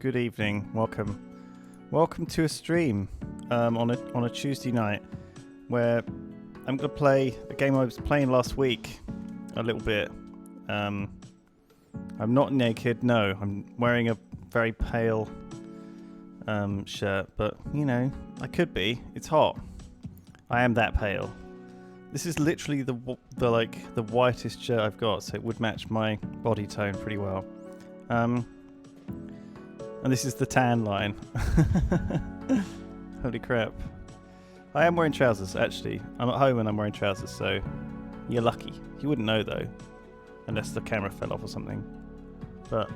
Good evening. Welcome to a stream on a Tuesday night where I'm gonna play a game I was playing last week a little bit. I'm not naked. No, I'm wearing a very pale shirt, but you know I could be. It's hot. I am that pale. This is literally the whitest shirt I've got, so it would match my body tone pretty well. And this is the tan line. Holy crap. I am wearing trousers, actually. I'm at home and I'm wearing trousers, so you're lucky. You wouldn't know, though, unless the camera fell off or something. But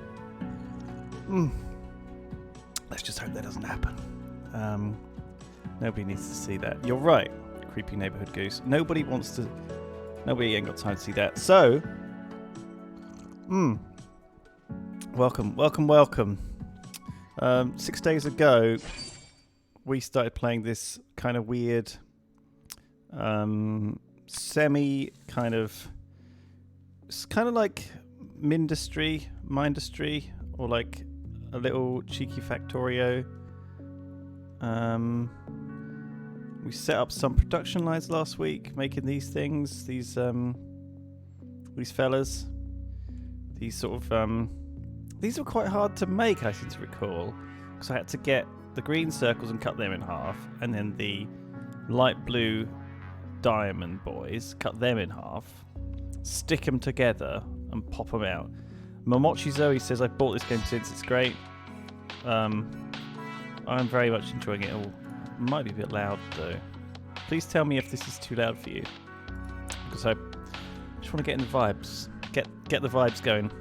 let's just hope that doesn't happen. Nobody needs to see that. You're right, creepy neighborhood goose. Nobody ain't got time to see that. So, welcome. 6 days ago, we started playing this kind of weird, semi kind of, it's kind of like Mindustry, or like a little cheeky Factorio. We set up some production lines last week, making these things, these fellas, these sort of these were quite hard to make, I seem to recall, because I had to get the green circles and cut them in half, and then the light blue diamond boys, cut them in half, stick them together, and pop them out. Momochi Zoe says, I bought this game since, it's great. I'm very much enjoying it all. It might be a bit loud, though. Please tell me if this is too loud for you, because I just want to get in the vibes, get the vibes going.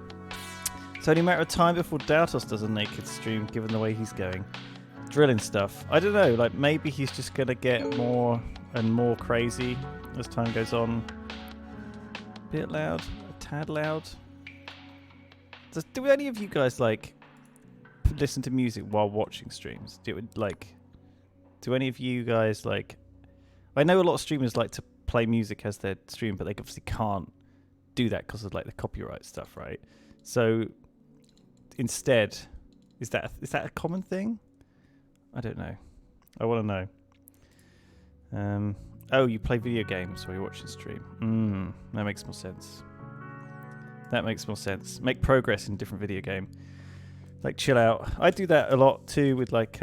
It's only a matter of time before Dautos does a naked stream, given the way he's going. Drilling stuff. I don't know, like maybe he's just going to get more and more crazy as time goes on. A bit loud, a tad loud. Do any of you guys like listen to music while watching streams? Do any of you guys like... I know a lot of streamers like to play music as their stream, but they obviously can't do that because of like the copyright stuff, right? So... instead, is that a common thing? I don't know. I want to know. Oh, you play video games while you're watching stream. That makes more sense. Make progress in a different video game. Like chill out. I do that a lot too with like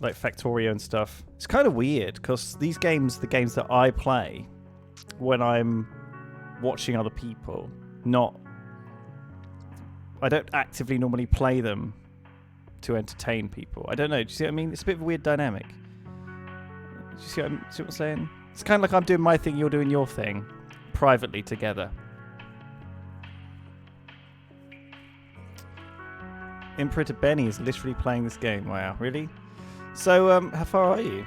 Factorio and stuff. It's kind of weird because these games, the games that I play when I'm watching other people, I don't actively normally play them to entertain people. I don't know. Do you see what I mean? It's a bit of a weird dynamic. Do you see what I'm saying? It's kind of like I'm doing my thing, you're doing your thing, privately together. Imperator Benny is literally playing this game. Wow, really? So, how far are you?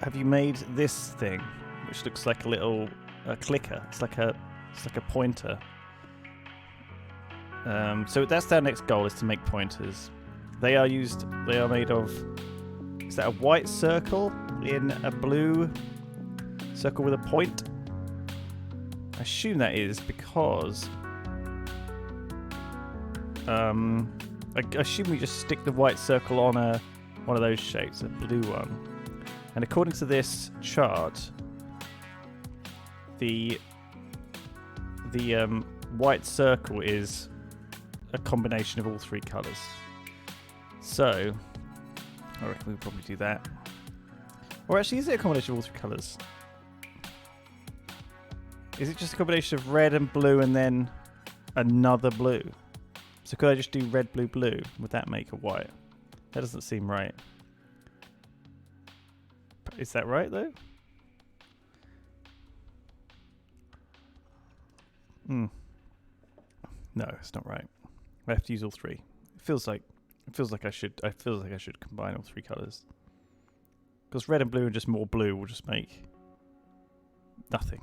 Have you made this thing, which looks like a little clicker? It's like a pointer. So that's our next goal, is to make pointers. They are made of, is that a white circle in a blue circle with a point? I assume that is because I assume we just stick the white circle on one of those shapes, a blue one. And according to this chart, the white circle is a combination of all three colours. So, I reckon we'll probably do that. Or actually, is it a combination of all three colours? Is it just a combination of red and blue and then another blue? So could I just do red, blue, blue? Would that make a white? That doesn't seem right. Is that right, though? No, it's not right. I have to use all three. It feels like I should combine all three colours. Because red and blue and just more blue will just make nothing.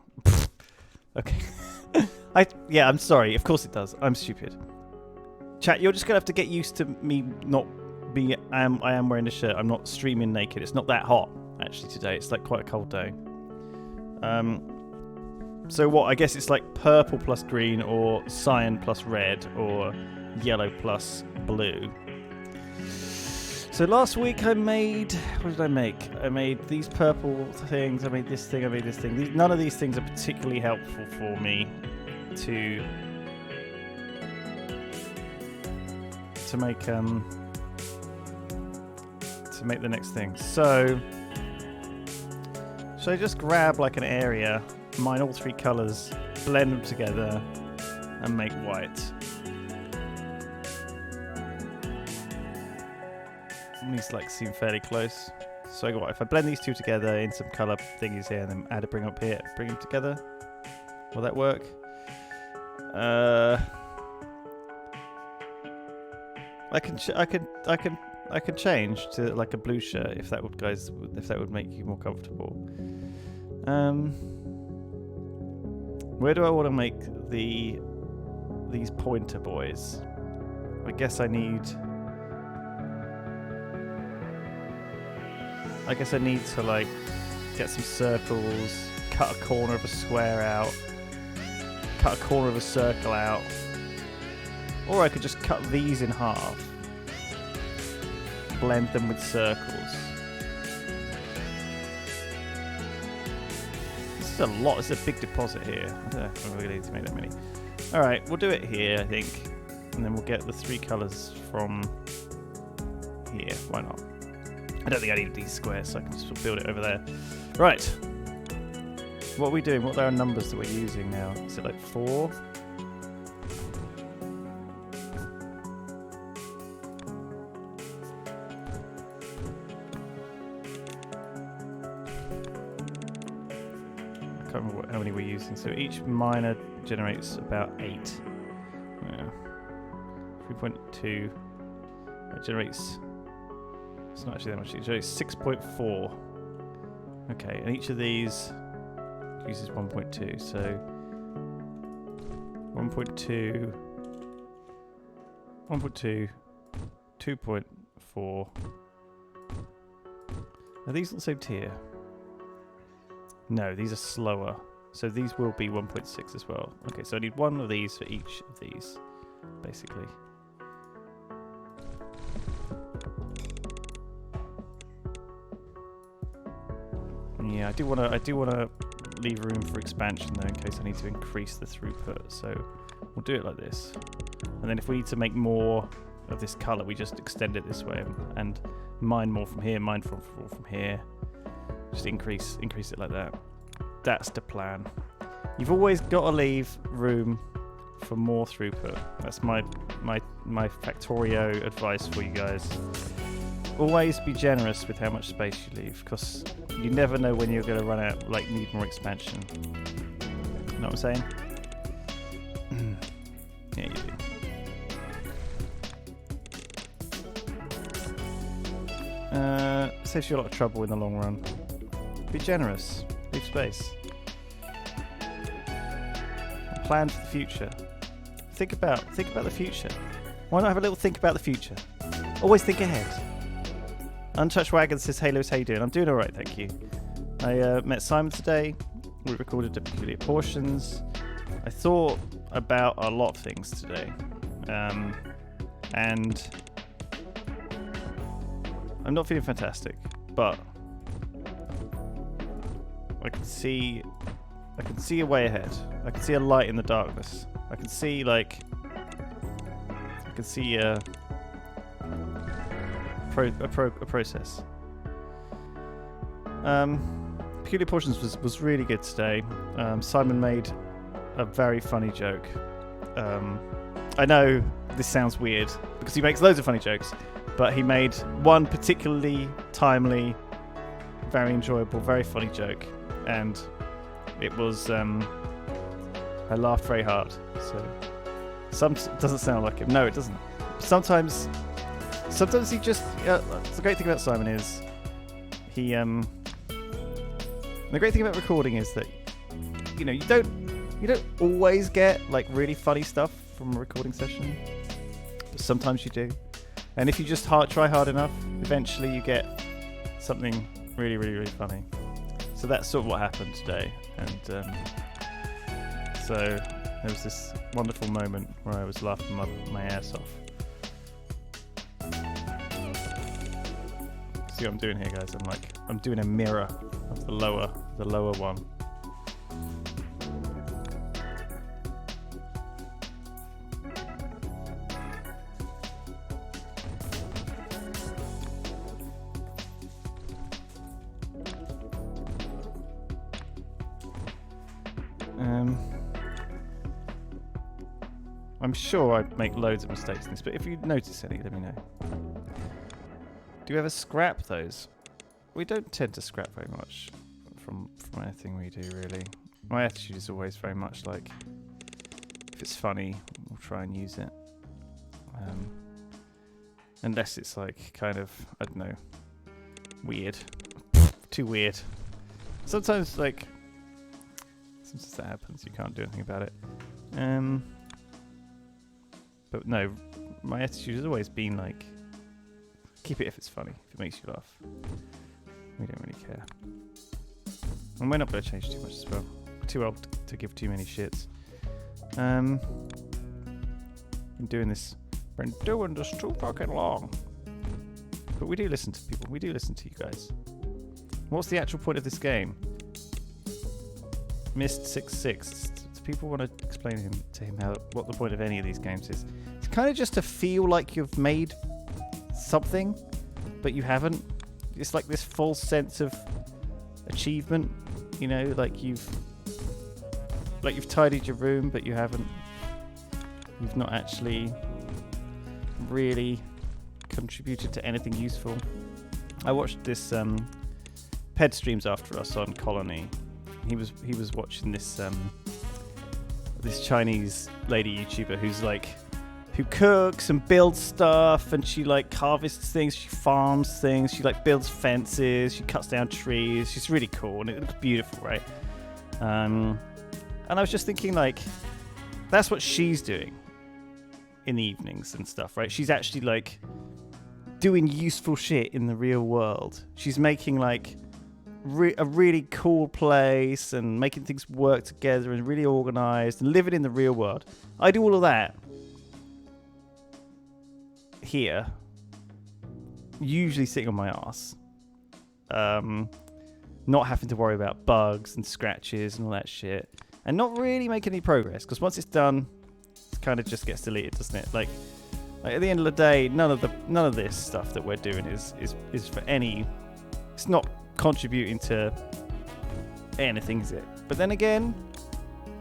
Okay. I'm sorry. Of course it does. I'm stupid. Chat, you're just gonna have to get used to me not being. I am wearing a shirt. I'm not streaming naked. It's not that hot actually today. It's like quite a cold day. So what? I guess it's like purple plus green, or cyan plus red, or yellow plus blue. So last week I made... What did I make? I made these purple things. I made this thing. I made this thing. None of these things are particularly helpful for me to make the next thing. So should I just grab like an area, mine all three colours, blend them together, and make white? These like seem fairly close. So what if I blend these two together in some colour thingies here, and then add a bring up here, bring them together? Will that work? I can change to like a blue shirt if that would make you more comfortable. Where do I want to make these pointer boys? I guess I need to like get some circles, cut a corner of a square out, cut a corner of a circle out, or I could just cut these in half, blend them with circles. This is a lot. It's a big deposit here. I don't know if I'm really need to make that many. All right, we'll do it here, I think, and then we'll get the three colours from here. Why not? I don't think I need these squares, so I can just build it over there. Right. What are we doing? What are our numbers that we're using now? Is it like 4? I can't remember how many we're using. So each miner generates about 8. Yeah. 3.2. That generates... It's not actually that much. It generates 6.4. Okay, and each of these uses 1.2. So 1.2, 2.4. Are these on the same tier? No, these are slower. So these will be 1.6 as well. Okay, so I need one of these for each of these, basically. Yeah, I do want to leave room for expansion though, in case I need to increase the throughput. So we'll do it like this, and then if we need to make more of this color, we just extend it this way and mine more from here, mine from here. Just increase it like that. That's the plan. You've always got to leave room for more throughput. That's my Factorio advice for you guys. Always be generous with how much space you leave, because you never know when you're going to run out, like need more expansion. You know what I'm saying? Yeah, you do. Saves you a lot of trouble in the long run. Be generous. Leave space. Plan for the future. Think about the future. Why not have a little think about the future? Always think ahead. Untouched Wagon says, "Hey Lewis, how you doing?" I'm doing alright, thank you. I met Simon today. We recorded the Peculiar Portions. I thought about a lot of things today. And I'm not feeling fantastic, but I can see a way ahead. I can see a light in the darkness. I can see a process. Peculiar Portions was really good today. Simon made a very funny joke. I know this sounds weird because he makes loads of funny jokes, but he made one particularly timely, very enjoyable, very funny joke, and it was I laughed very hard. So it doesn't sound like him. No, it doesn't. Sometimes he just. The great thing about Simon is he. The great thing about recording is that you don't always get like really funny stuff from a recording session, but sometimes you do. And if you just try hard enough, eventually you get something really, really, really funny. So that's sort of what happened today. And so there was this wonderful moment where I was laughing my ass off. see what I'm doing here, guys. I'm doing a mirror of the lower one. I'm sure I'd make loads of mistakes in this, but if you notice any, let me know. Do you ever scrap those? We don't tend to scrap very much from anything we do, really. My attitude is always very much like, if it's funny, we'll try and use it. Unless it's like kind of, I don't know, weird. Too weird. Sometimes that happens, you can't do anything about it. But no, my attitude has always been like, keep it if it's funny, if it makes you laugh. We don't really care. And we're not going to change too much as well. We're too old to give too many shits. Been doing this too fucking long. But we do listen to people. We do listen to you guys. What's the actual point of this game? Missed 6-6. Do people want to explain to him what the point of any of these games is? It's kind of just to feel like you've made something, but you haven't. It's like this false sense of achievement, you know, like you've tidied your room, but you haven't. You've not actually really contributed to anything useful. I watched this Ped streams after us on Colony. He was watching this this Chinese lady YouTuber who cooks and builds stuff, and she like harvests things, she farms things, she like builds fences, she cuts down trees. She's really cool and it looks beautiful, right? And I was just thinking, like, that's what she's doing in the evenings and stuff, right? She's actually like doing useful shit in the real world. She's making like a really cool place and making things work together and really organized and living in the real world. I do all of that here, usually sitting on my ass, not having to worry about bugs and scratches and all that shit, and not really making any progress, because once it's done, it kind of just gets deleted, doesn't it? Like at the end of the day, none of this stuff that we're doing is for any. It's not contributing to anything, is it? But then again,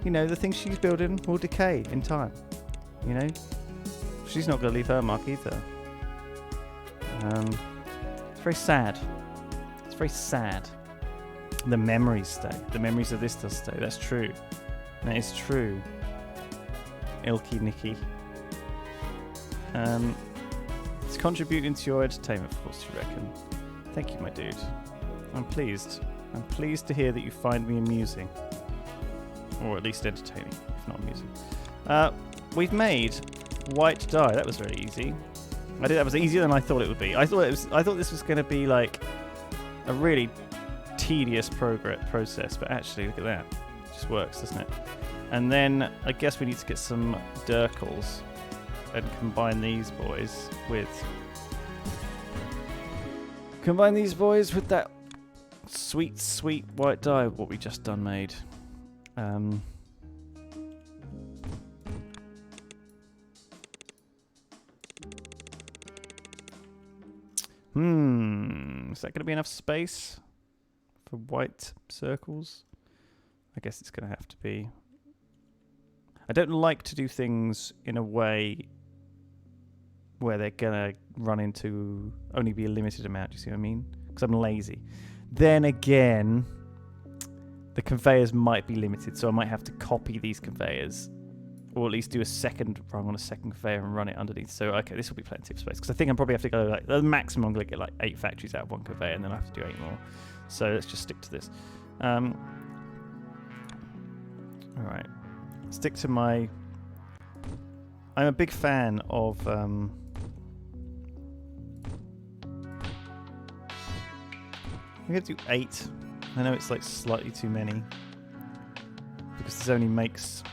you know, the things she's building will decay in time. You know, she's not going to leave her mark either. It's very sad. It's very sad. The memories stay. The memories of this does stay. That's true. That is true. Ilky Nicky. It's contributing to your entertainment, of course, you reckon. Thank you, my dude. I'm pleased. I'm pleased to hear that you find me amusing. Or at least entertaining, if not amusing. We've made white dye. That was very easy. That was easier than I thought it would be. I thought this was going to be like a really tedious process, but actually, look at that. It just works, doesn't it? And then I guess we need to get some Durkles and combine these boys with that sweet, sweet white dye, what we just done made. Is that going to be enough space for white circles? I guess it's going to have to be. I don't like to do things in a way where they're going to run into only be a limited amount, do you see what I mean? Because I'm lazy. Then again, the conveyors might be limited, so I might have to copy these conveyors, or at least do a second rung on a second conveyor and run it underneath. So, okay, this will be plenty of space, because I think I'm probably have to go, like, the maximum I'm going to get like 8 factories out of one conveyor, and then I have to do 8 more. So let's just stick to this. Alright. Stick to my... I'm a big fan of... I'm going to do 8. I know it's like slightly too many, because this only makes...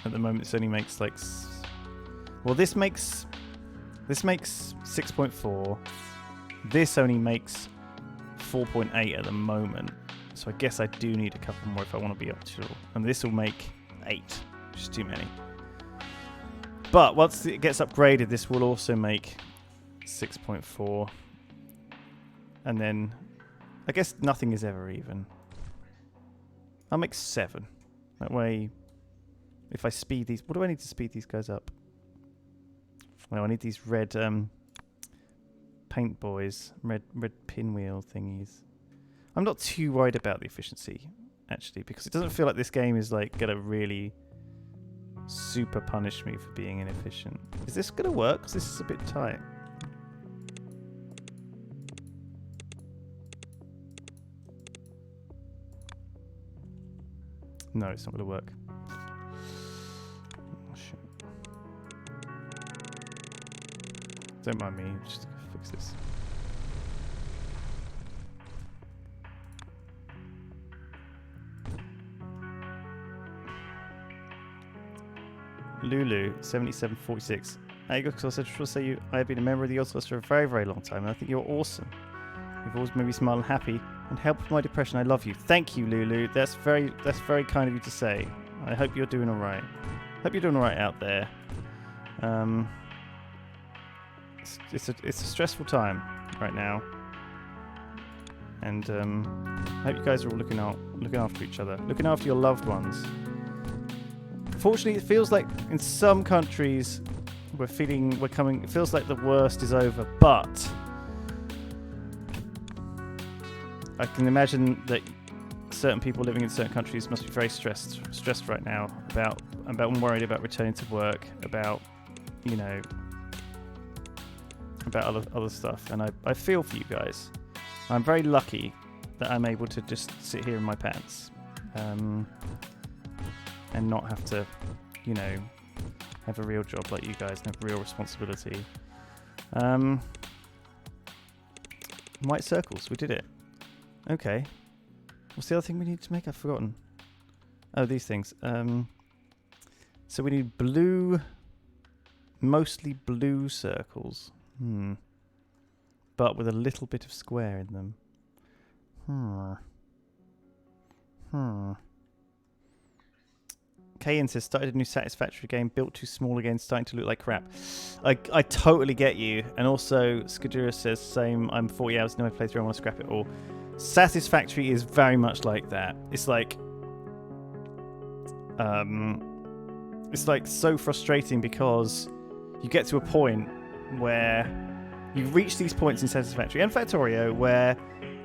At the moment, this only makes like... Well, this makes 6.4. This only makes 4.8 at the moment, so I guess I do need a couple more if I want to be optimal. And this will make 8, which is too many. But once it gets upgraded, this will also make 6.4. And then, I guess nothing is ever even. I'll make 7. That way, if I speed these... What do I need to speed these guys up? Well, I need these red paint boys, red pinwheel thingies. I'm not too worried about the efficiency, actually, because it doesn't feel like this game is like gonna really super punish me for being inefficient. Is this gonna work? Because this is a bit tight. No, it's not gonna work. Oh, shit. Don't mind me, just gonna fix this. Lulu 7746. I just want to say I have been a member of the Yogscast for a very, very long time, and I think you're awesome. You've always made me smile and happy, and helped with my depression. I love you. Thank you, Lulu. That's very kind of you to say. I hope you're doing all right. Hope you're doing all right out there. It's a stressful time right now, and I hope you guys are all looking after each other, looking after your loved ones. Fortunately, it feels like in some countries it feels like the worst is over, but I can imagine that certain people living in certain countries must be very stressed right now about worried about returning to work, about about other stuff, and I feel for you guys. I'm very lucky that I'm able to just sit here in my pants and not have to, have a real job like you guys and have real responsibility. White circles, we did it. Okay. What's the other thing we need to make? I've forgotten. Oh, these things. So we need blue, mostly blue circles. But with a little bit of square in them. Kayan says, started a new Satisfactory game, built too small again, starting to look like crap. I totally get you. And also, Skadura says, same, I'm 40 hours into my playthrough, I want to scrap it all. Satisfactory is very much like that. It's like so frustrating because you get to a point where you reach these points in Satisfactory and Factorio where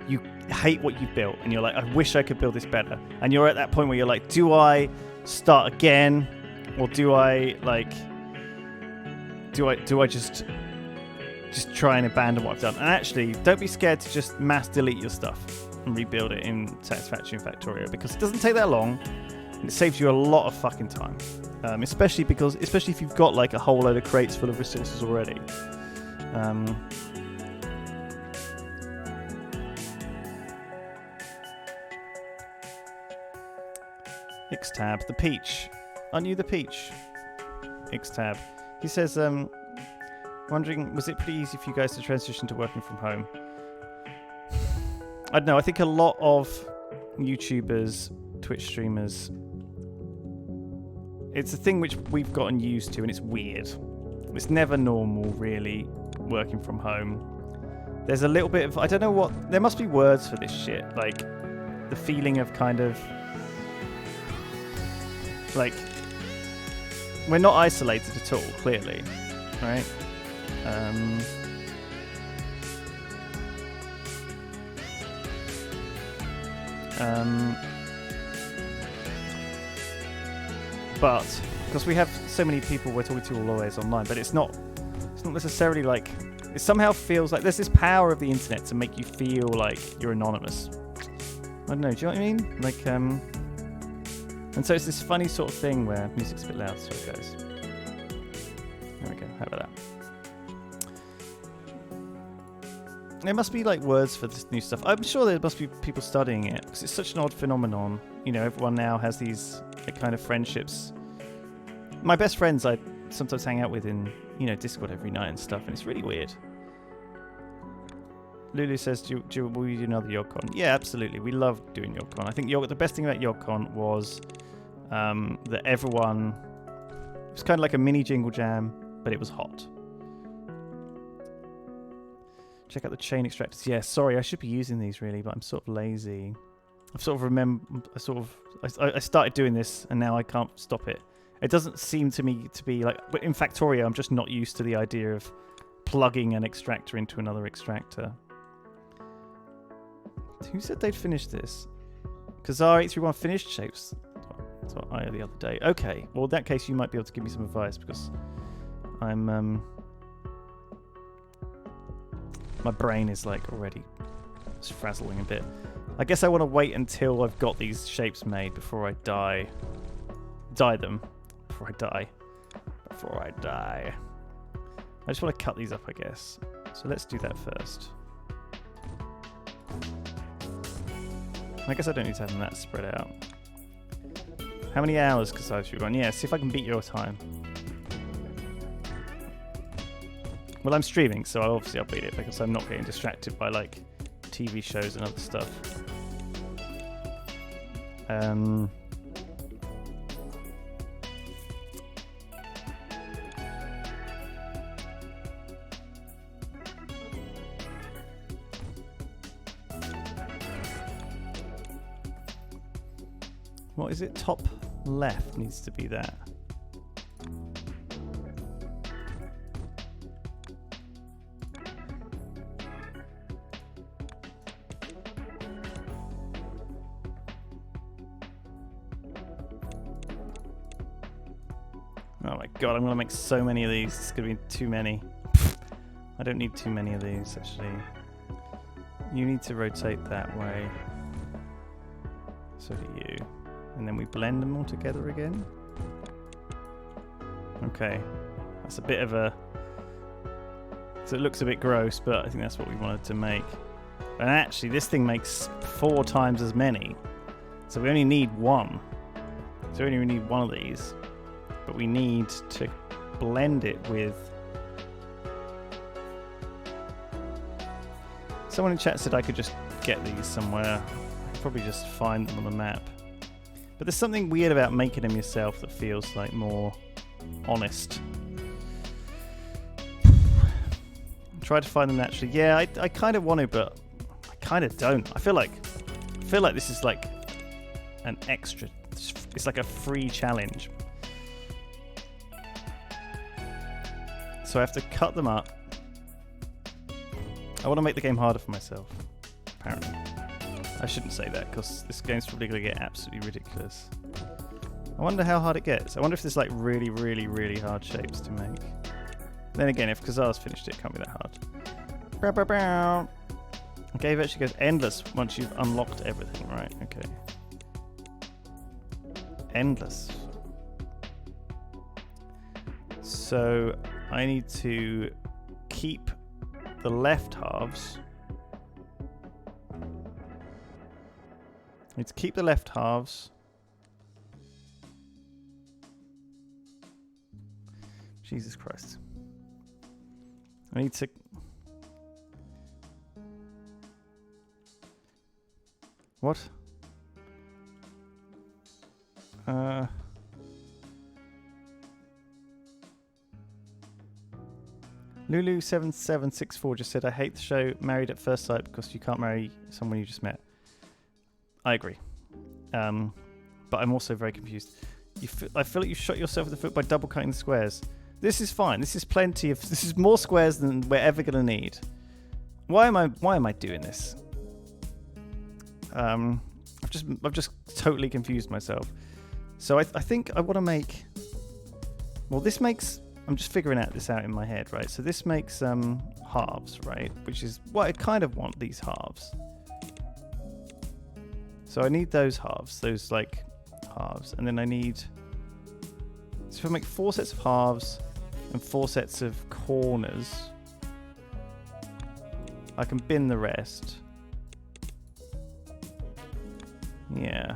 you hate what you've built and you're like, I wish I could build this better. And you're at that point where you're like, do I start again, or do I just try and abandon what I've done? And actually, don't be scared to just mass delete your stuff and rebuild it in Satisfactory and Factorio, because it doesn't take that long and it saves you a lot of fucking time. Especially if you've got like a whole load of crates full of resources already. Xtab, the peach. Aren't you the peach? Xtab. He says, wondering, was it pretty easy for you guys to transition to working from home? I don't know. I think a lot of YouTubers, Twitch streamers, it's a thing which we've gotten used to, and it's weird. It's never normal, really, working from home. There's a little bit of, I don't know what, there must be words for this shit. Like, the feeling of kind of, like, we're not isolated at all, clearly, right? But because we have so many people we're talking to all always online, but it's not necessarily like, it somehow feels like there's this power of the internet to make you feel like you're anonymous. I don't know, do you know what I mean? Like, and so it's this funny sort of thing where music's a bit loud, so it goes. There we go, how about that? There must be like words for this new stuff. I'm sure there must be people studying it, because it's such an odd phenomenon. Everyone now has these kind of friendships. My best friends I sometimes hang out with in, Discord every night and stuff, and it's really weird. Lulu says, will we do another YogCon? Yeah, absolutely. We love doing YogCon. I think the best thing about YogCon was that everyone... It was kind of like a mini Jingle Jam, but it was hot. Check out the chain extractors. Yeah, sorry, I should be using these really, but I'm sort of lazy. I've sort of I started doing this, and now I can't stop it. It doesn't seem to me to be like... But in Factorio, I'm just not used to the idea of plugging an extractor into another extractor. Who said they'd finished this? Kazar831 finished shapes. That's what I heard the other day. Okay, well in that case you might be able to give me some advice because I'm my brain is like already frazzling a bit. I guess I want to wait until I've got these shapes made before I dye them. Before I die. I just want to cut these up, I guess. So let's do that first. I guess I don't need to have them that spread out. How many hours have you gone? Yeah, see if I can beat your time. Well, I'm streaming, so obviously I'll beat it because I'm not getting distracted by like TV shows and other stuff. What is it? Top left needs to be that. Oh my god, I'm going to make so many of these. It's going to be too many. I don't need too many of these, actually. You need to rotate that way. So do you. And then we blend them all together again. Okay. That's a bit of a... So it looks a bit gross, but I think that's what we wanted to make. And actually, this thing makes 4 times as many. So we only need one. So we only need one of these. But we need to blend it with... Someone in chat said I could just get these somewhere. I could probably just find them on the map. But there's something weird about making them yourself that feels like more honest. Try to find them naturally. Yeah, I kind of want to, but I kind of don't. I feel like this is like an extra. It's like a free challenge. So I have to cut them up. I want to make the game harder for myself, apparently. I shouldn't say that, because this game's probably going to get absolutely ridiculous. I wonder how hard it gets. I wonder if there's like really, really, really hard shapes to make. Then again, if Kazar's finished it, it can't be that hard. Bow, bow, bow. Okay, it actually goes endless once you've unlocked everything, right? Okay. Endless. So I need to keep the left halves. I need to keep the left halves. Jesus Christ. I need to... What? Lulu7764 just said, I hate the show Married at First Sight because you can't marry someone you just met. I agree. But I'm also very confused. I feel like you shot yourself in the foot by double cutting the squares. This is fine. This is plenty of... This is more squares than we're ever going to need. Why am I doing this? I've just totally confused myself. So I think I want to make... Well, this makes... I'm just figuring this out in my head, right? So this makes halves, right? Which is what I kind of want, these halves. So I need those halves, those like halves. And then I need... So if I make 4 sets of halves and 4 sets of corners, I can bin the rest. Yeah.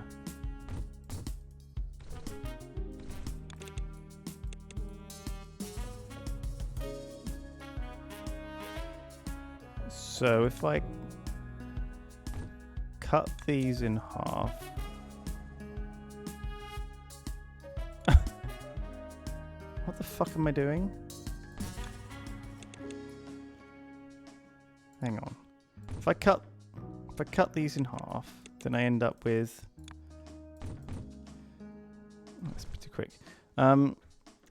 So if I cut these in half. What the fuck am I doing? Hang on. If I cut these in half, then I end up with. Oh, that's pretty quick.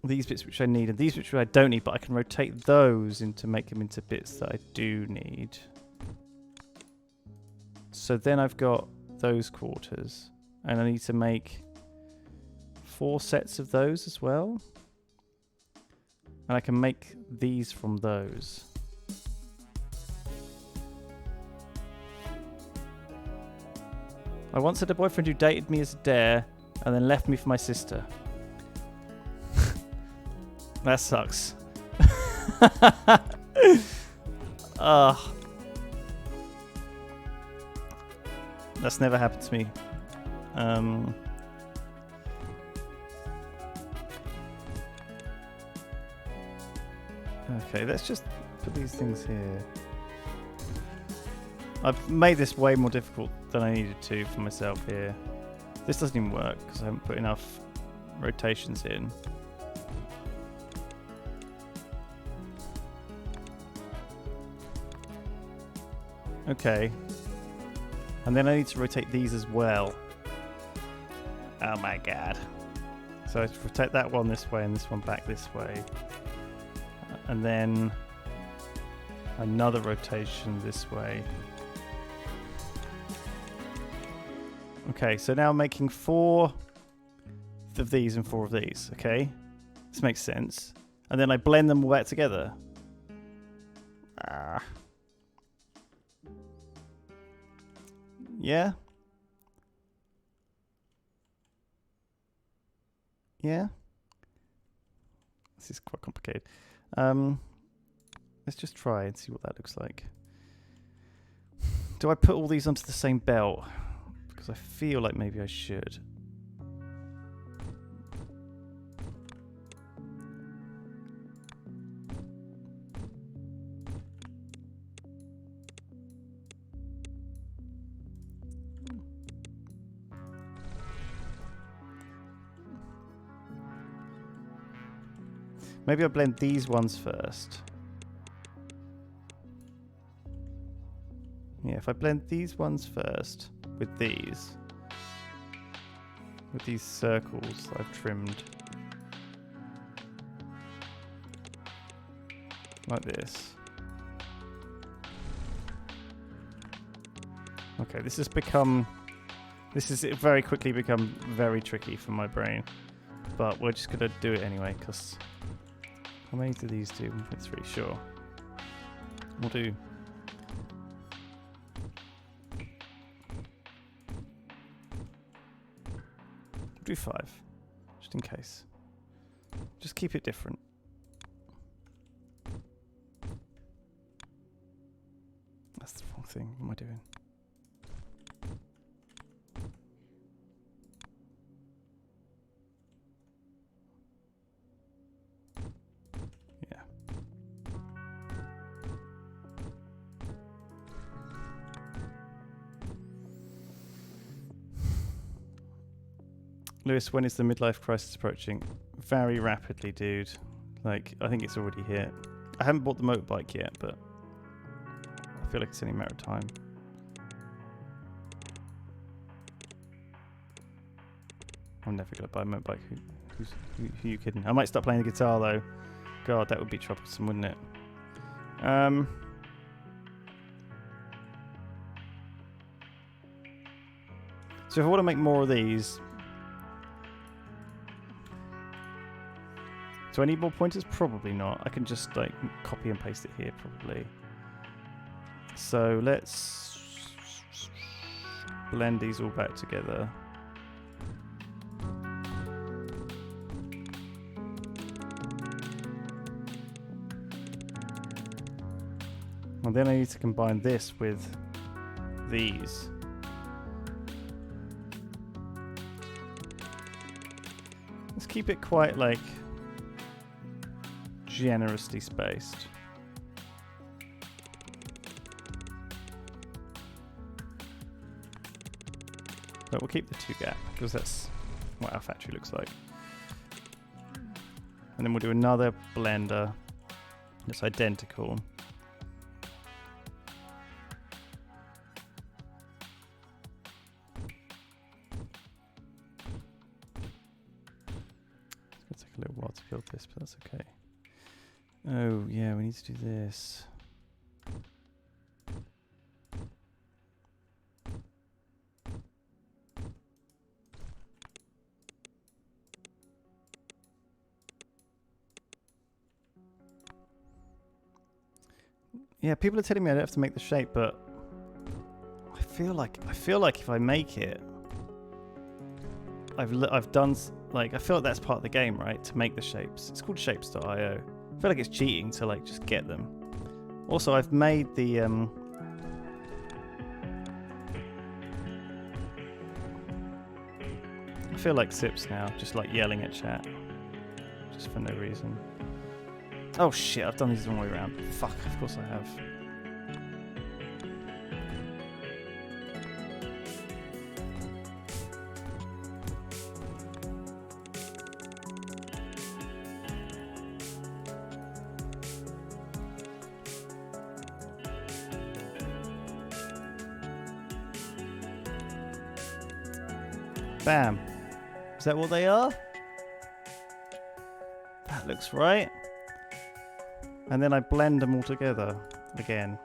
These bits which I need and these which I don't need, but I can rotate those to make them into bits that I do need. So then I've got those quarters, and I need to make 4 sets of those as well. And I can make these from those. I once had a boyfriend who dated me as a dare and then left me for my sister. That sucks. Ugh. That's never happened to me. Okay, let's just put these things here. I've made this way more difficult than I needed to for myself here. This doesn't even work because I haven't put enough rotations in. Okay. And then I need to rotate these as well. Oh my god. So I rotate that one this way and this one back this way. And then another rotation this way. Okay, so now I'm making 4 of these and 4 of these, okay? This makes sense. And then I blend them all back together. Ah. Yeah? Yeah? This is quite complicated. Let's just try and see what that looks like. Do I put all these onto the same belt? Because I feel like maybe I should. Maybe I'll blend these ones first. Yeah, if I blend these ones first with these circles that I've trimmed like this. Okay, this has very quickly become very tricky for my brain, but we're just gonna do it anyway because. How many do these do? 1.3, sure. We'll do. We'll do 5, just in case. Just keep it different. That's the wrong thing. What am I doing? Lewis, when is the midlife crisis approaching? Very rapidly, dude. Like, I think it's already here. I haven't bought the motorbike yet, but I feel like it's only a matter of time. I'm never going to buy a motorbike. Who are you kidding? I might start playing the guitar, though. God, that would be troublesome, wouldn't it? So if I want to make more of these... Do I need more pointers? Probably not. I can just like copy and paste it here probably. So let's blend these all back together. And then I need to combine this with these. Let's keep it quite like generously spaced. But we'll keep the 2 gap because that's what our factory looks like. And then we'll do another blender that's identical. It's going to take a little while to build this, but that's okay. Oh yeah, we need to do this. Yeah, people are telling me I don't have to make the shape, but I feel like if I make it, I've done like I feel like that's part of the game, right? To make the shapes. It's called shapes.io. I feel like it's cheating to like just get them. Also, I've made the I feel like Sips now, just like yelling at chat, just for no reason. Oh shit, I've done these the wrong way around. Fuck, of course I have. Bam. Is that what they are? That looks right. And then I blend them all together again.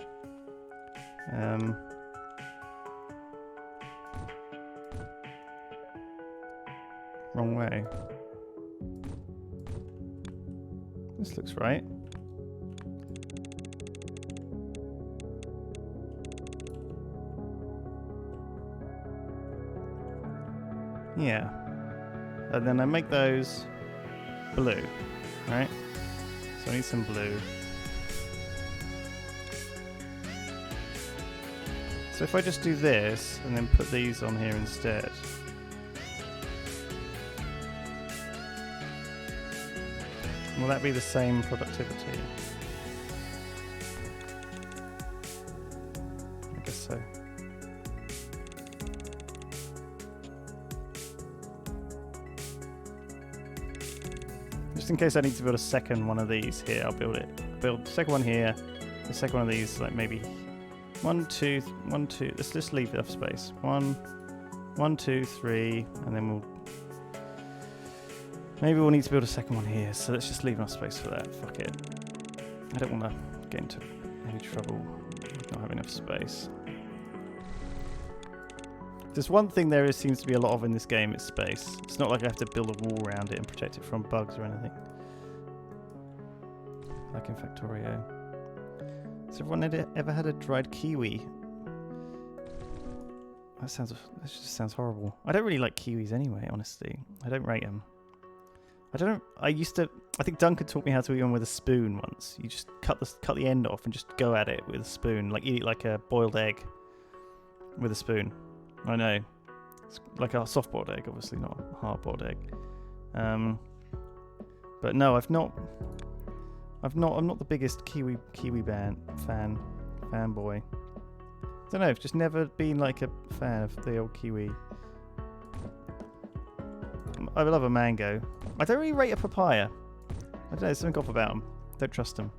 Wrong way. This looks right. Yeah. And then I make those blue, right? So I need some blue. So if I just do this and then put these on here instead. Will that be the same productivity? I guess so. Just in case I need to build a second one of these here, I'll build it. Build the second one here, the second one of these, like maybe 1, 2, 1, 2. Let's just leave enough space. 1, 2, 3, and then we'll. Maybe we'll need to build a second one here, so let's just leave enough space for that. Fuck it. I don't want to get into any trouble with not having enough space. There's one thing there seems to be a lot of in this game, it's space. It's not like I have to build a wall around it and protect it from bugs or anything. Like in Factorio. Has everyone ever had a dried kiwi? That just sounds horrible. I don't really like kiwis anyway, honestly. I don't rate them. I think Duncan taught me how to eat one with a spoon once. You just cut the end off and just go at it with a spoon. Like eat it like a boiled egg with a spoon. I know. It's like a soft-boiled egg, obviously, not a hard-boiled egg. But no, I'm not the biggest kiwi fanboy. Don't know, I've just never been like a fan of the old kiwi. I love a mango. I don't really rate a papaya. I don't know, there's something off about them. Don't trust them.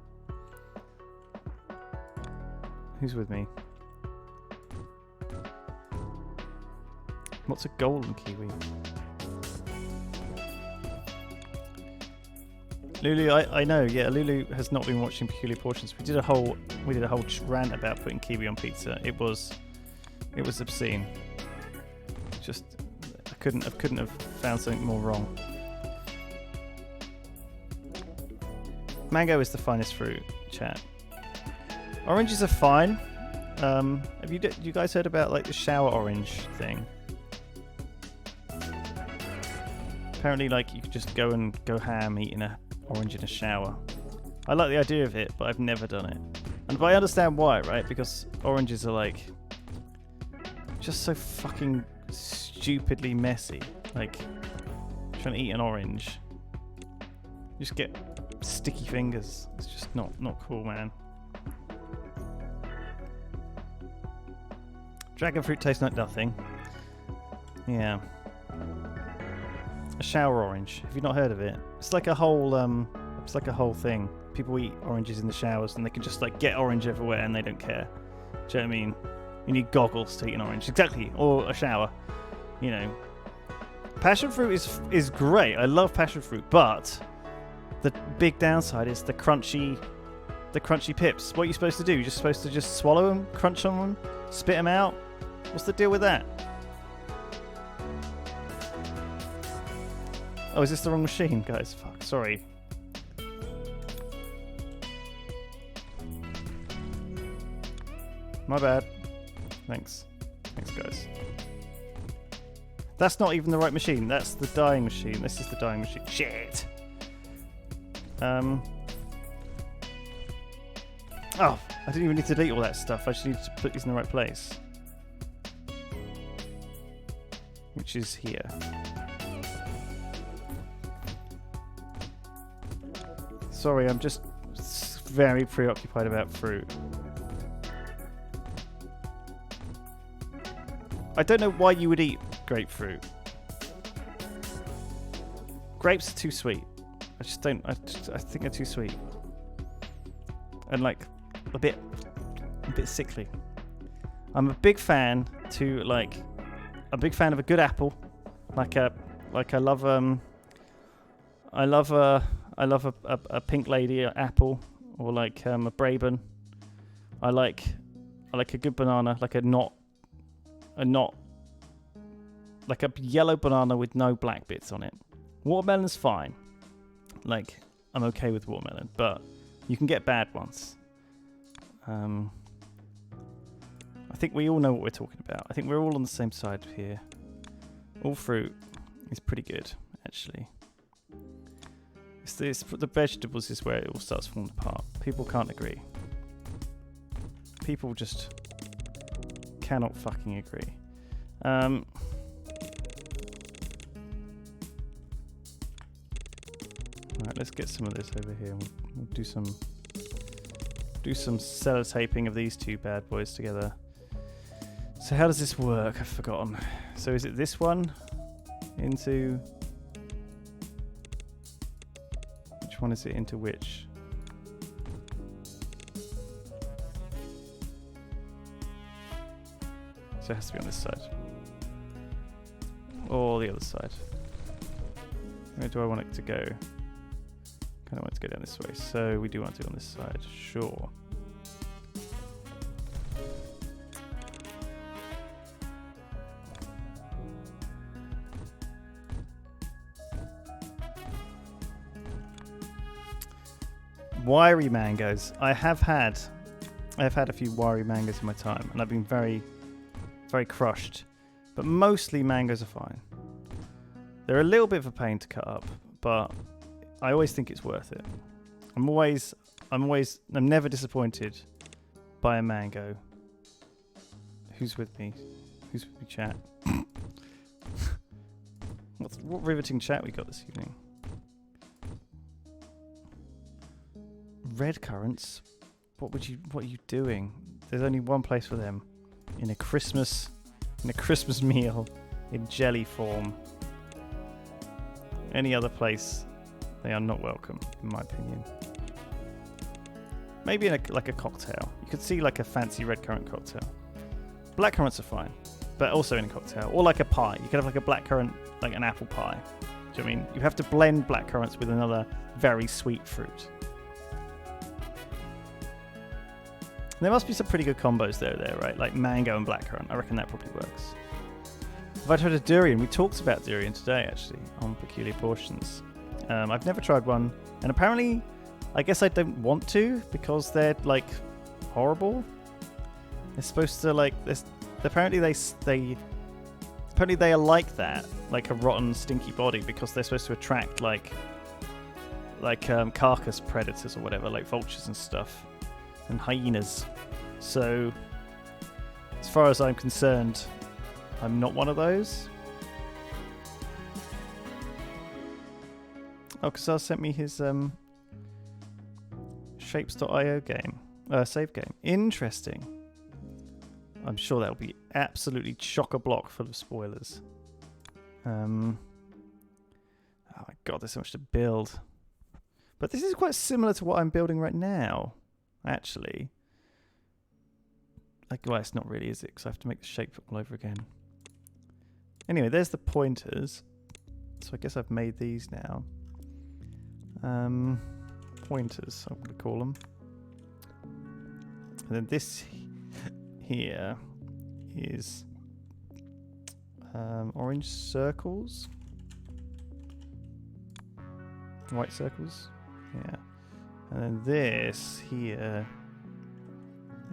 Who's with me? What's a golden kiwi? Lulu, I know, yeah, Lulu has not been watching Peculiar Portions. We did a whole rant about putting kiwi on pizza. It was obscene. Just I couldn't have found something more wrong. Mango is the finest fruit, chat. Oranges are fine. Have you guys heard about like the shower orange thing? Apparently, like you could just go ham eating a orange in a shower. I like the idea of it, but I've never done it. But I understand why, right? Because oranges are like just so fucking stupidly messy. Like trying to eat an orange, you just get sticky fingers. It's just not cool, man. Dragon fruit tastes like nothing. Yeah. A shower orange. Have you not heard of it? It's like a whole thing. People eat oranges in the showers and they can just like get orange everywhere and they don't care. Do you know what I mean? You need goggles to eat an orange. Exactly. Or a shower. You know. Passion fruit is great. I love passion fruit, but the big downside is the crunchy pips. What are you supposed to do? You're just supposed to just swallow them, crunch on them, spit them out? What's the deal with that? Oh, is this the wrong machine, guys? Fuck, sorry. My bad. Thanks, guys. That's not even the right machine. That's the dyeing machine. This is the dyeing machine. Shit! Oh, I didn't even need to delete all that stuff. I just need to put these in the right place. Which is here. Sorry, I'm just very preoccupied about fruit. I don't know why you would eat grapefruit. Grapes are too sweet. I just don't. I think they're too sweet. And like a bit sickly. I'm a big fan a big fan of a good apple. I love a pink lady apple, or like a Brabant. I like a good banana, like a yellow banana with no black bits on it. Watermelon's fine. Like, I'm okay with watermelon, but you can get bad ones. I think we all know what we're talking about. I think we're all on the same side here. All fruit is pretty good, actually. The vegetables is where it all starts falling apart. People can't agree. People just cannot fucking agree. Alright, let's get some of this over here. We'll do some sellotaping of these two bad boys together. So how does this work? I've forgotten. So is it this one into... Which one is it into which? So it has to be on this side. Or the other side. Where do I want it to go? Kind of want it to go down this way. So we do want it on this side. Sure. Wiry mangoes. I have had a few wiry mangoes in my time, and I've been very, very crushed. But mostly mangoes are fine. They're a little bit of a pain to cut up, but I always think it's worth it. I'm never disappointed by a mango. Who's with me? Who's with me, chat? What riveting chat we got this evening? Red currants? What are you doing? There's only one place for them. In a Christmas meal in jelly form. Any other place, they are not welcome, in my opinion. Maybe in a cocktail. You could see like a fancy red currant cocktail. Black currants are fine, but also in a cocktail. Or like a pie. You could have like a black currant, like an apple pie. Do you know what I mean? You have to blend black currants with another very sweet fruit. There must be some pretty good combos there, right? Like mango and blackcurrant. I reckon that probably works. Have I tried a durian? We talked about durian today, actually, on Peculiar Portions. I've never tried one, and apparently, I guess I don't want to because they're like horrible. They're supposed to like this. Apparently they are like that, like a rotten, stinky body, because they're supposed to attract like carcass predators or whatever, like vultures and stuff. And hyenas. So, as far as I'm concerned, I'm not one of those. Oh, Kazar sent me his shapes.io game, save game. Interesting. I'm sure that'll be absolutely chock-a-block full of spoilers. Oh my god, there's so much to build. But this is quite similar to what I'm building right now, actually. Well, it's not really, is it? Because I have to make the shape all over again. Anyway, there's the pointers. So I guess I've made these now. Pointers, I'm going to call them. And then this here is orange circles. White circles. Yeah. And then this here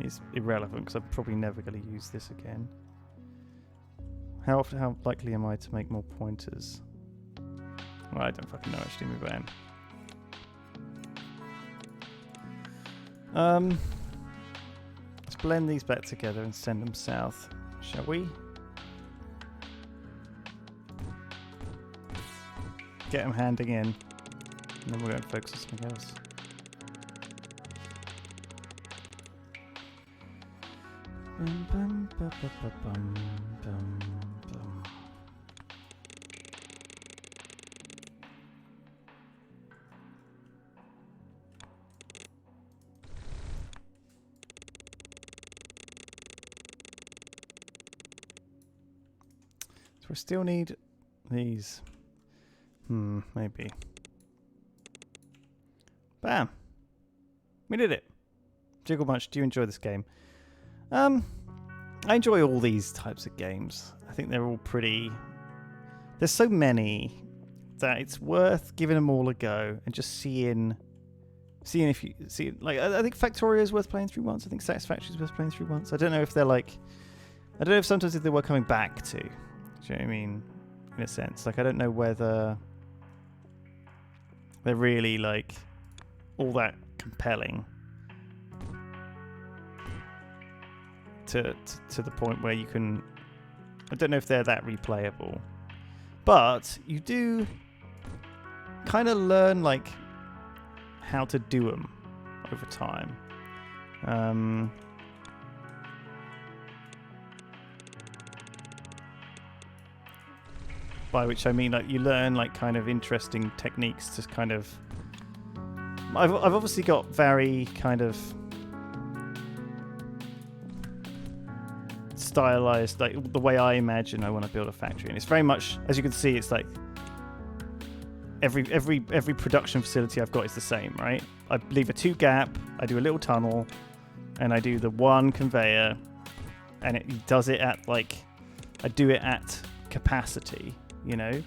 is irrelevant because I'm probably never going to use this again. How likely am I to make more pointers? Well, I don't fucking know actually. Maybe I am. Let's blend these back together and send them south, shall we? Get them handing in, and then we're going to focus on something else. Bum, bum, ba, ba, ba, bum, bum, bum. So we still need these. Maybe. Bam! We did it. Jiggle Bunch, do you enjoy this game? I enjoy all these types of games. I think they're all pretty... There's so many that it's worth giving them all a go and just seeing if you see. Like, I think Factorio is worth playing through once. I think Satisfactory is worth playing through once. I don't know if they're like... I don't know if sometimes if they were coming back to. Do you know what I mean? In a sense. Like, I don't know whether they're really, like, all that compelling to the point where you can... I don't know if they're that replayable. But you do kind of learn, like, how to do them over time. By which I mean, like, you learn, like, kind of interesting techniques to kind of... I've obviously got very kind of stylized, like, the way I imagine I want to build a factory. And it's very much, as you can see, it's like every production facility I've got is the same, right? I leave a 2 gap, I do a little tunnel, and I do the 1 conveyor, and it does it at, like, I do it at capacity. You know,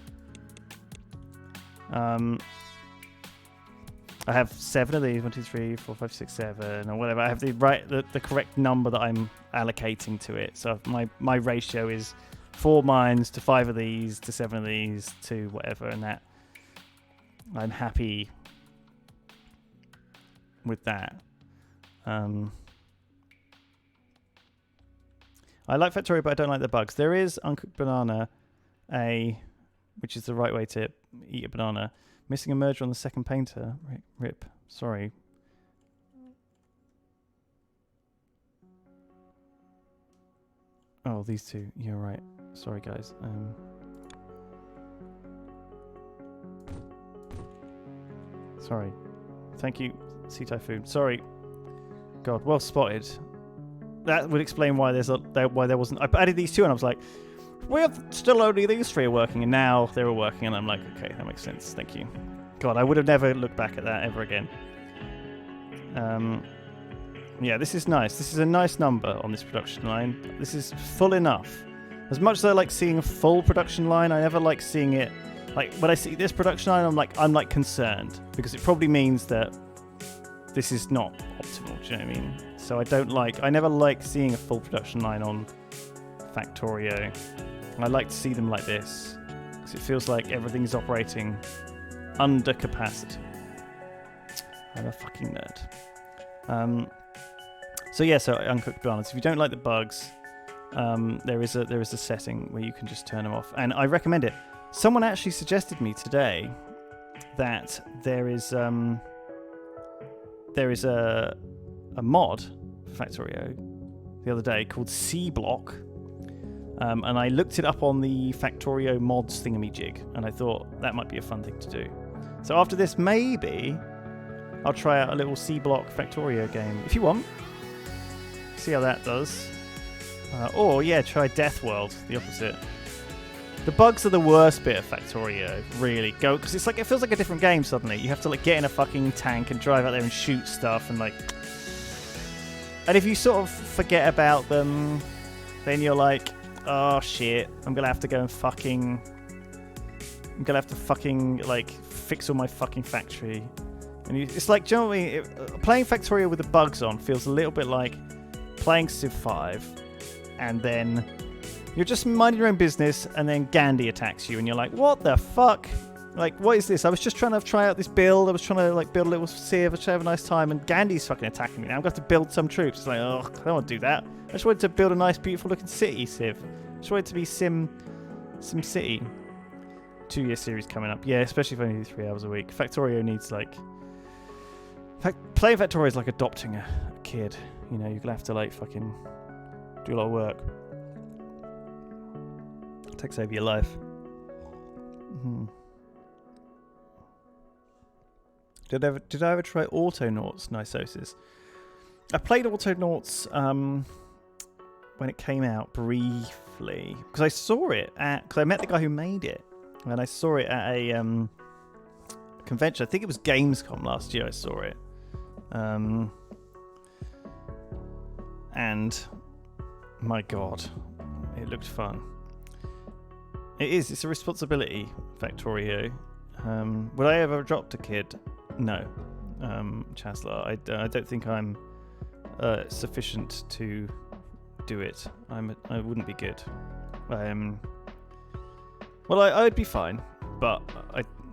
I have 7 of these, 1, 2, 3, 4, 5, 6, 7, or whatever. I have the correct number that I'm allocating to it. So my ratio is 4 mines to 5 of these to 7 of these to whatever, and that I'm happy with that. I like Factorio, but I don't like the bugs. There is Uncooked Banana, which is the right way to eat a banana. Missing a merger on the second painter. Rip. Sorry. Oh, these two. You're right. Sorry, guys. Sorry. Thank you, Sea Typhoon. Sorry. God, well spotted. That would explain why why there wasn't... I added these 2 and I was like, we have still only these 3 are working, and now they were working, and I'm like, okay, that makes sense. Thank you. God, I would have never looked back at that ever again. Yeah, this is nice. This is a nice number on this production line. This is full enough. As much as I like seeing a full production line, I never like seeing it... Like, when I see this production line, I'm concerned, because it probably means that this is not optimal, do you know what I mean? So I never like seeing a full production line on Factorio. I like to see them like this, because it feels like everything's operating under capacity. I'm a fucking nerd. So yeah, so Uncooked Bananas. If you don't like the bugs, there is a setting where you can just turn them off, and I recommend it. Someone actually suggested me today that there is a mod for Factorio the other day called C Block, And I looked it up on the Factorio mods thingamajig, and I thought that might be a fun thing to do. So after this, maybe I'll try out a little C-block Factorio game, if you want. See how that does. Or, yeah, try Death World, the opposite. The bugs are the worst bit of Factorio, really. Because it's like, it feels like a different game suddenly. You have to like get in a fucking tank and drive out there and shoot stuff and like... And if you sort of forget about them, then you're like, oh shit, I'm gonna have to go and fucking... I'm gonna have to fucking like fix all my fucking factory. And it's like, do you know what I mean? Playing Factorio with the bugs on feels a little bit like playing Civ 5 and then... You're just minding your own business, and then Gandhi attacks you, and you're like, what the fuck? Like, what is this? I was just trying to try out this build. I was trying to, like, build a little Civ. I was trying to have a nice time, and Gandhi's fucking attacking me. Now I'm going to have to build some troops. It's like, oh, I don't want to do that. I just wanted to build a nice, beautiful-looking city, Civ. I just wanted it to be Sim City. 2-year series coming up. Yeah, especially if I only do 3 hours a week. Factorio needs, like... Playing Factorio is like adopting a kid. You know, you're going to have to, like, fucking do a lot of work. Takes over your life. Did I ever try Autonauts Nisosis? I played Autonauts when it came out briefly because I saw it because I met the guy who made it, and I saw it at a convention. I think it was Gamescom last year. I saw it, and my god, it looked fun. It is. It's a responsibility, Factorio. Would I ever adopt a kid? No. Chancellor, I don't think I'm sufficient to do it. I wouldn't be good. Well, I would be fine, but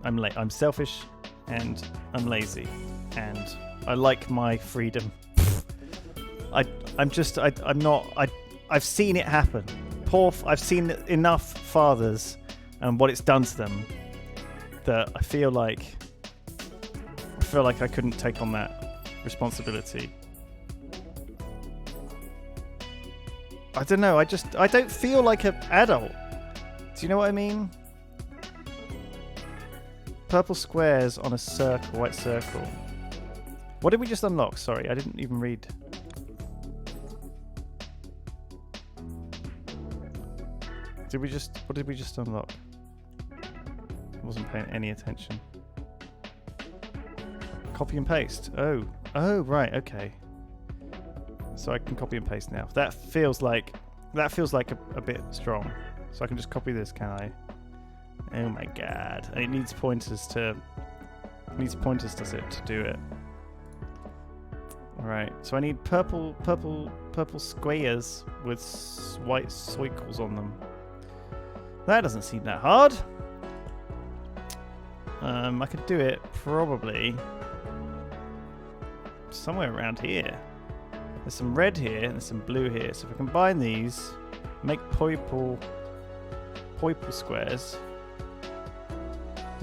I'm selfish, and I'm lazy, and I like my freedom. I've seen it happen. I've seen enough fathers and what it's done to them that I feel like I couldn't take on that responsibility. I don't know. I don't feel like an adult. Do you know what I mean? Purple squares on a circle, white circle. What did we just unlock? Sorry, I didn't even read. What did we just unlock? I wasn't paying any attention. Copy and paste. Oh, right, okay. So I can copy and paste now. That feels like a bit strong. So I can just copy this, can I? Oh my god! And it needs pointers to do it. All right. So I need purple squares with white circles on them. That doesn't seem that hard. I could do it probably somewhere around here. There's some red here and there's some blue here. So if I combine these, make purple squares.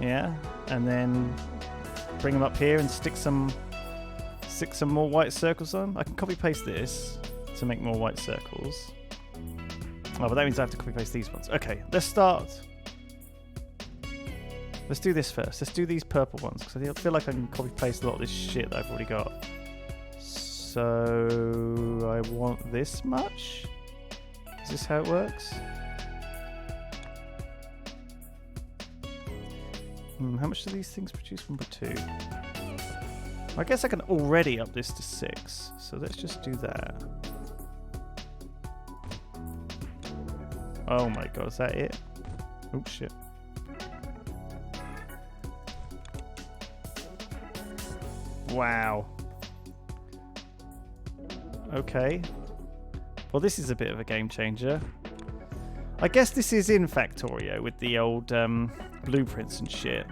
Yeah, and then bring them up here and stick some more white circles on. I can copy paste this to make more white circles. Oh, but that means I have to copy paste these ones. Okay, let's start. Let's do this first. Let's do these purple ones because I feel like I can copy paste a lot of this shit that I've already got. So I want this much. Is this how it works? How much do these things produce? 1 by 2. I guess I can already up this to 6. So let's just do that. Oh my god, is that it? Oh shit. Wow. Okay. Well, this is a bit of a game changer. I guess this is in Factorio with the old blueprints and shit.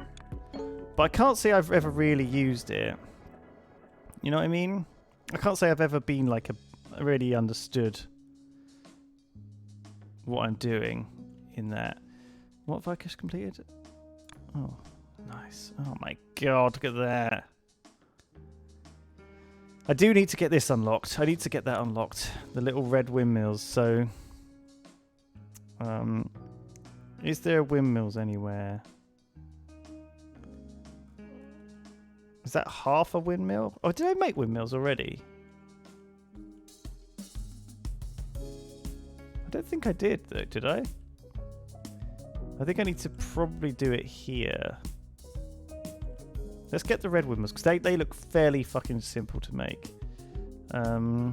But I can't say I've ever really used it. You know what I mean? I can't say I've ever been like really understood what I'm doing in that. What have I just completed? Oh, nice. Oh my god, look at that. I do need to get this unlocked. I need to get that unlocked. The little red windmills. So Is there windmills anywhere? Is that half a windmill? Oh, did I make windmills already? I don't think I did, though, did I? I think I need to probably do it here. Let's get the red windmills, because they look fairly fucking simple to make. I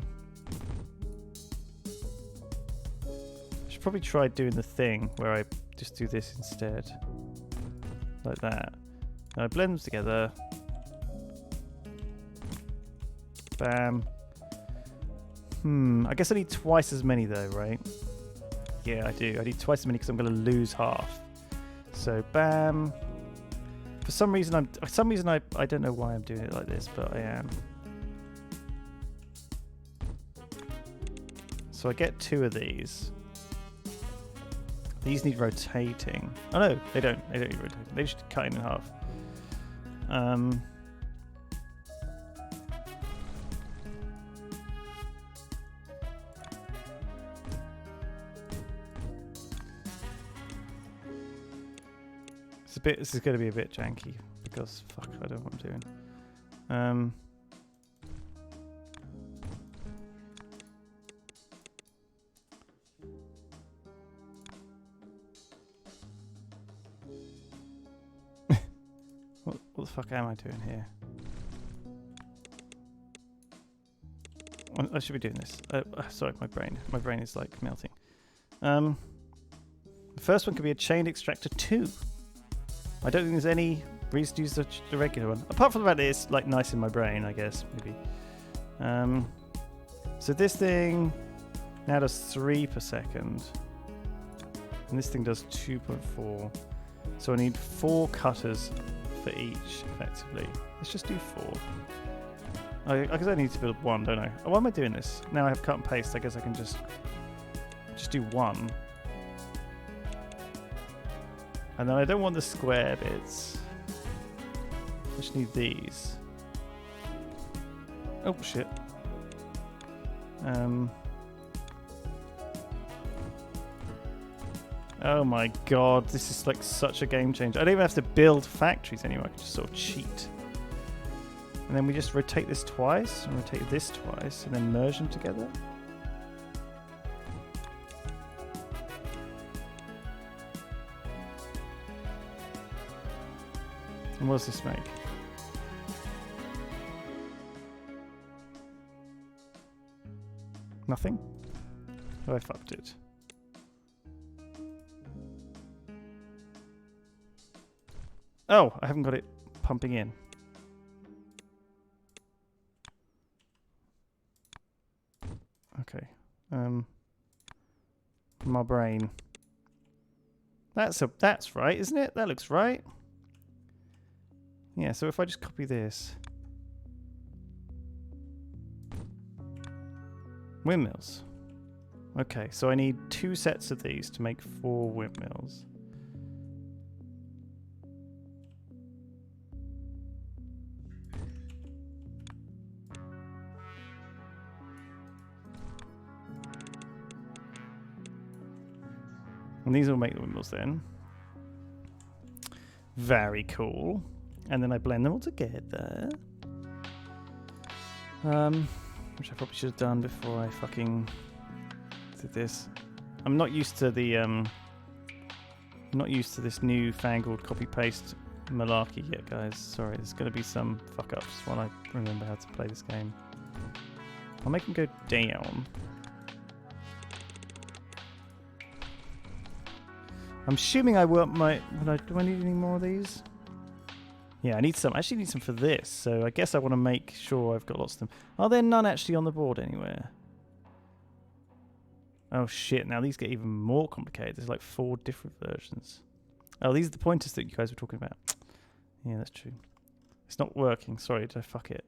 should probably try doing the thing where I just do this instead. Like that. And I blend them together. Bam. I guess I need twice as many though, right? Yeah, I do. I need twice as many because I'm going to lose half. So, bam. For some reason, I don't know why I'm doing it like this, but I am. So I get 2 of these. These need rotating. Oh no, they don't. They don't need rotating. They just cut in half. This is going to be a bit janky because fuck, I don't know what I'm doing. What the fuck am I doing here? I should be doing this. Sorry, my brain is like melting. The first one could be a chain extractor 2. I don't think there's any reason to use the regular one. Apart from the fact that it's like nice in my brain, I guess, maybe. So this thing now does 3 per second. And this thing does 2.4. So I need 4 cutters for each, effectively. Let's just do 4. I guess I need to build 1, don't I? Oh, why am I doing this? Now I have cut and paste. I guess I can just do 1. And then I don't want the square bits. I just need these. Oh, shit. Oh my god, this is like such a game changer. I don't even have to build factories anymore. I can just sort of cheat. And then we just rotate this twice, and rotate this twice, and then merge them together. And what does this make? Nothing? Oh, I fucked it. Oh, I haven't got it pumping in. Okay. My brain. That's right, isn't it? That looks right. Yeah, so if I just copy this. Windmills. Okay, so I need 2 sets of these to make 4 windmills. And these will make the windmills then. Very cool. And then I blend them all together. Which I probably should have done before I fucking did this. I'm not used to the not used to this newfangled copy-paste malarkey yet, guys. Sorry, there's going to be some fuck-ups when I remember how to play this game. I'll make them go down. I'm assuming I want do I need any more of these? Yeah, I need some. I actually need some for this, so I guess I want to make sure I've got lots of them. Are there none actually on the board anywhere? Oh shit, now these get even more complicated. There's like 4 different versions. Oh, these are the pointers that you guys were talking about. Yeah, that's true. It's not working. Sorry, did I fuck it?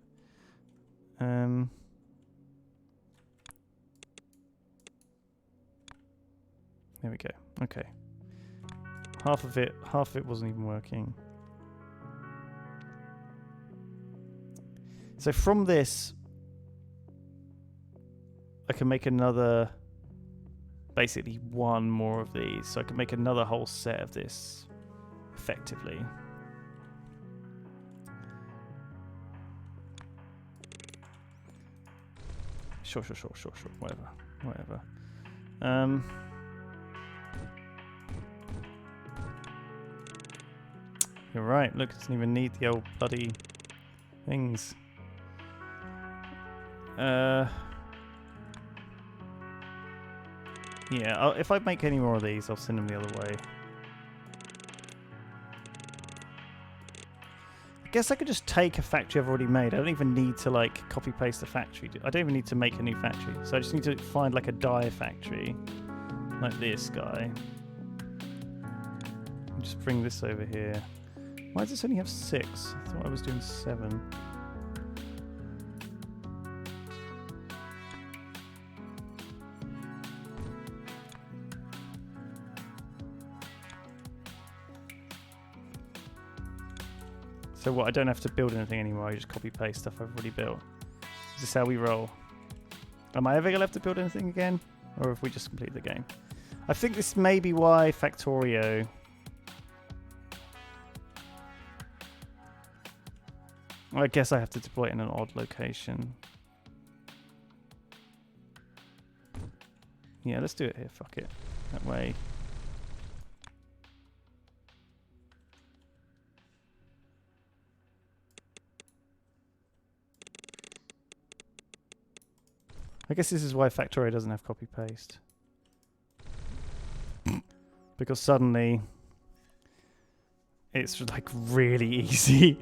There we go. Okay. Half of it wasn't even working. So from this, I can make another basically one more of these, so I can make another whole set of this effectively. Sure, whatever. You're right, look, it doesn't even need the old bloody things. Yeah, if I make any more of these, I'll send them the other way. I guess I could just take a factory I've already made. I don't even need to like copy paste the factory. I don't even need to make a new factory. So I just need to find like a dye factory, like this guy. And just bring this over here. Why does this only have 6? I thought I was doing 7. So what, I don't have to build anything anymore, I just copy paste stuff I've already built. Is this how we roll? Am I ever going to have to build anything again? Or have we just completed the game? I think this may be why Factorio... I guess I have to deploy it in an odd location. Yeah, let's do it here, fuck it. That way... I guess this is why Factorio doesn't have copy paste. Because suddenly it's like really easy.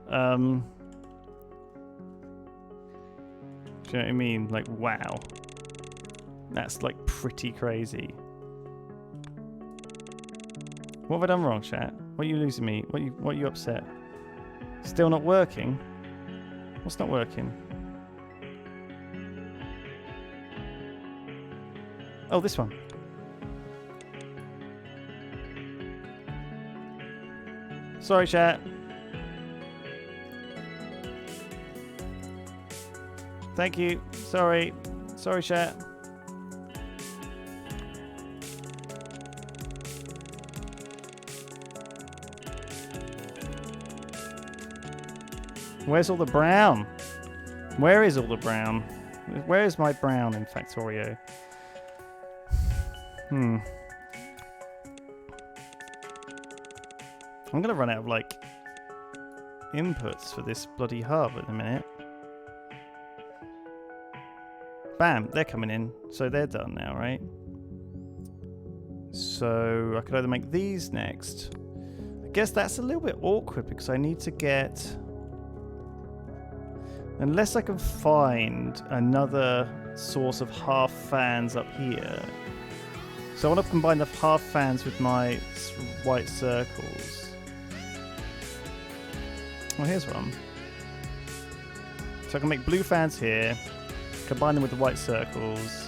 Do you know what I mean? Like, wow. That's like pretty crazy. What have I done wrong, chat? What are you losing me? What are you upset? Still not working? What's not working? Oh, this one. Sorry, chat. Thank you. Sorry. Sorry, chat. Where's all the brown? Where is all the brown? Where is my brown in Factorio? I'm gonna run out of like inputs for this bloody hub in a minute. Bam, they're coming in, so they're done now, right? So I could either make these next. I guess that's a little bit awkward because I need to get, unless I can find another source of half fans up here. So I want to combine the half fans with my white circles. Oh, here's one. So I can make blue fans here, combine them with the white circles.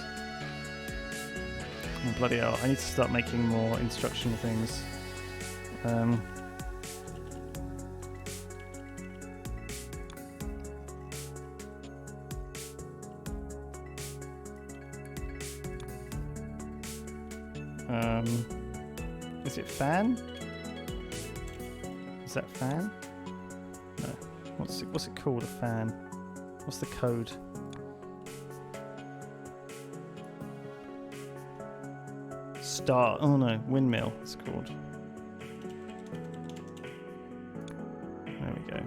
Oh, bloody hell, I need to start making more instructional things. Is it fan? Is that fan? No. What's it called? A fan? What's the code? Star. Oh no, windmill. It's called. There we go.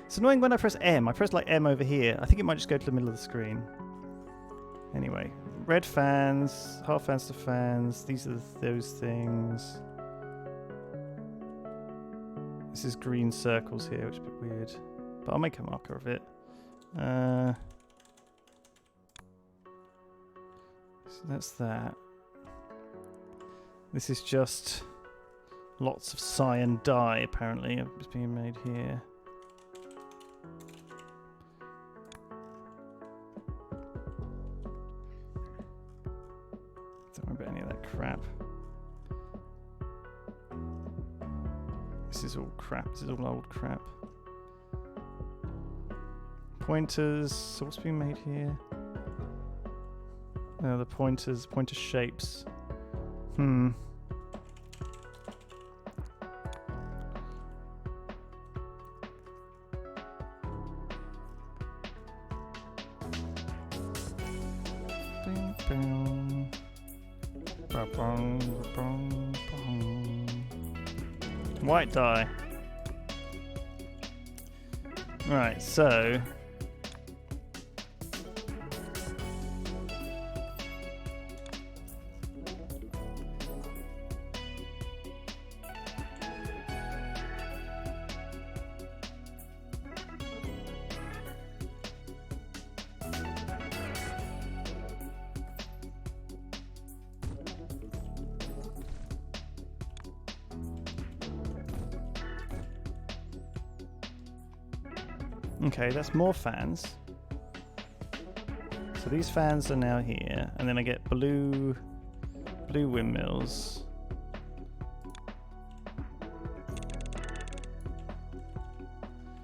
It's annoying when I press M. I press like M over here. I think it might just go to the middle of the screen. Anyway. Red fans, half fans to fans. These are those things. This is green circles here, which is a bit weird. But I'll make a marker of it. So that's that. This is just lots of cyan dye, apparently. It's being made here. Don't worry about any of that crap. This is all crap. This is all old crap. Pointers. So what's being made here? The pointer shapes. White dye. Right, so okay, that's more fans. So these fans are now here, and then I get blue windmills.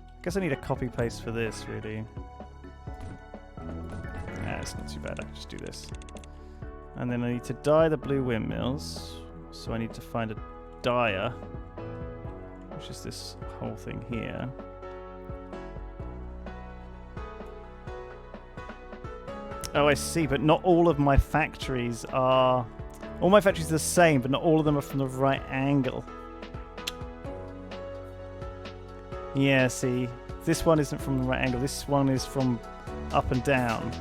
I guess I need a copy paste for this, really. It's not too bad, I can just do this. And then I need to dye the blue windmills, so I need to find a dyer, which is this whole thing here. Oh, I see, but not all of my factories are... All my factories are the same, but not all of them are from the right angle. Yeah, see, this one isn't from the right angle. This one is from up and down.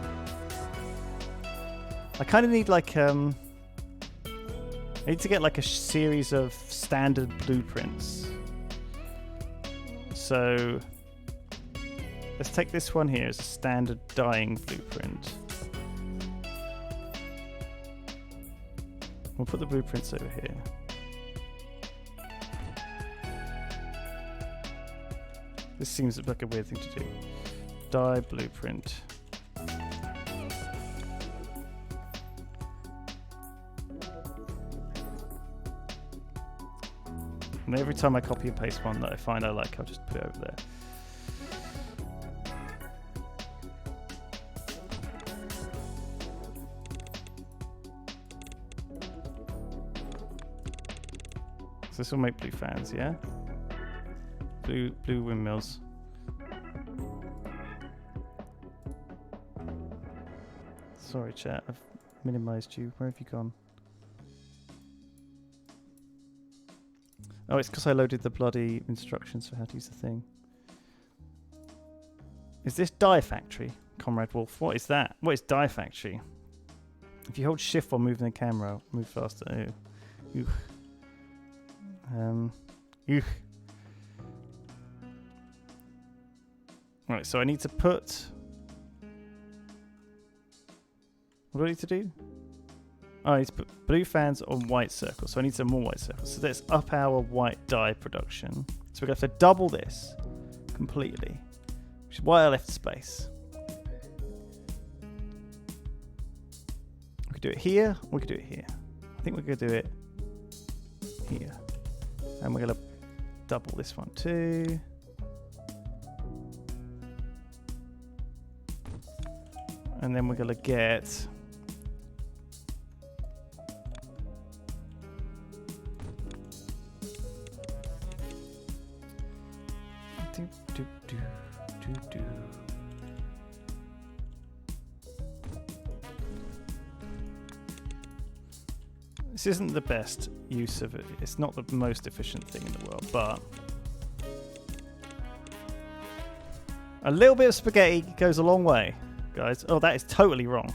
I kind of need like I need to get like a series of standard blueprints. So let's take this one here as a standard dyeing blueprint. We'll put the blueprints over here. This seems like a weird thing to do. Dye blueprint. And every time I copy and paste one that I find I like, I'll just put it over there. So this will make blue fans, yeah? Blue windmills. Sorry, chat. I've minimized you. Where have you gone? Oh, it's because I loaded the bloody instructions for how to use the thing. Is this Dye Factory, Comrade Wolf? What is that? What is Dye Factory? If you hold shift while moving the camera, move faster. Ooh. Ew. Right, so I need to put... What do I need to do? Oh, I need to put blue fans on white circles. So I need some more white circles. So let's up our white dye production. So we're going to have to double this completely. Which is why I left space. We could do it here, or we could do it here. I think we're going to do it here. And we're going to double this one too. And then we're going to get... This isn't the best use of it. It's not the most efficient thing in the world, but a little bit of spaghetti goes a long way, guys. Oh, that is totally wrong.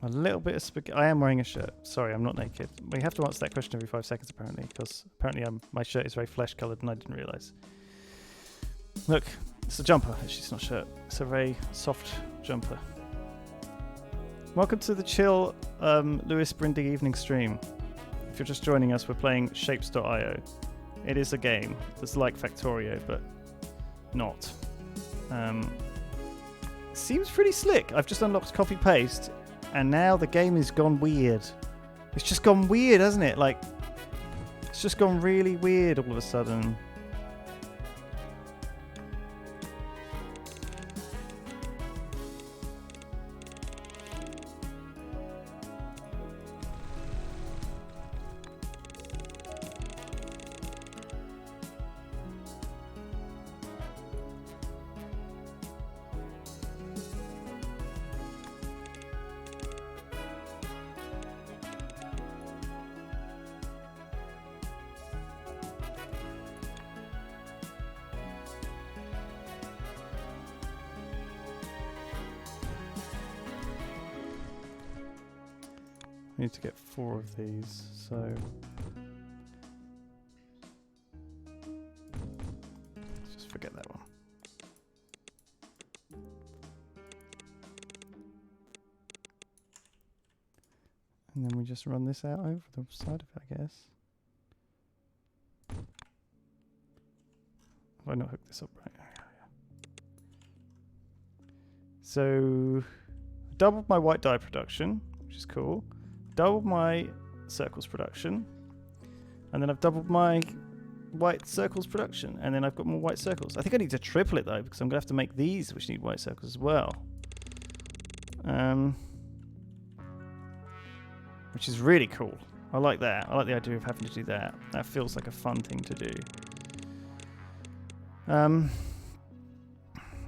A little bit of spaghetti. I am wearing a shirt. Sorry, I'm not naked. We have to answer that question every 5 seconds, apparently, because apparently my shirt is very flesh-coloured and I didn't realise. Look, it's a jumper. Actually, it's not a shirt. It's a very soft jumper. Welcome to the chill Lewis Brindy evening stream. If you're just joining us, we're playing Shapes.io. It is a game that's like Factorio, but not. Seems pretty slick. I've just unlocked copy paste, and now the game has gone weird. It's just gone weird, hasn't it? Like, it's just gone really weird all of a sudden. I need to get 4 of these, so let's just forget that one. And then we just run this out over the side of it, I guess. Have I not hooked this up right? So, doubled my white dye production, which is cool. Doubled my circles production, and then I've doubled my white circles production, and then I've got more white circles. I think I need to triple it though, because I'm gonna have to make these which need white circles as well. Which is really cool. I like that. I like the idea of having to do that. That feels like a fun thing to do.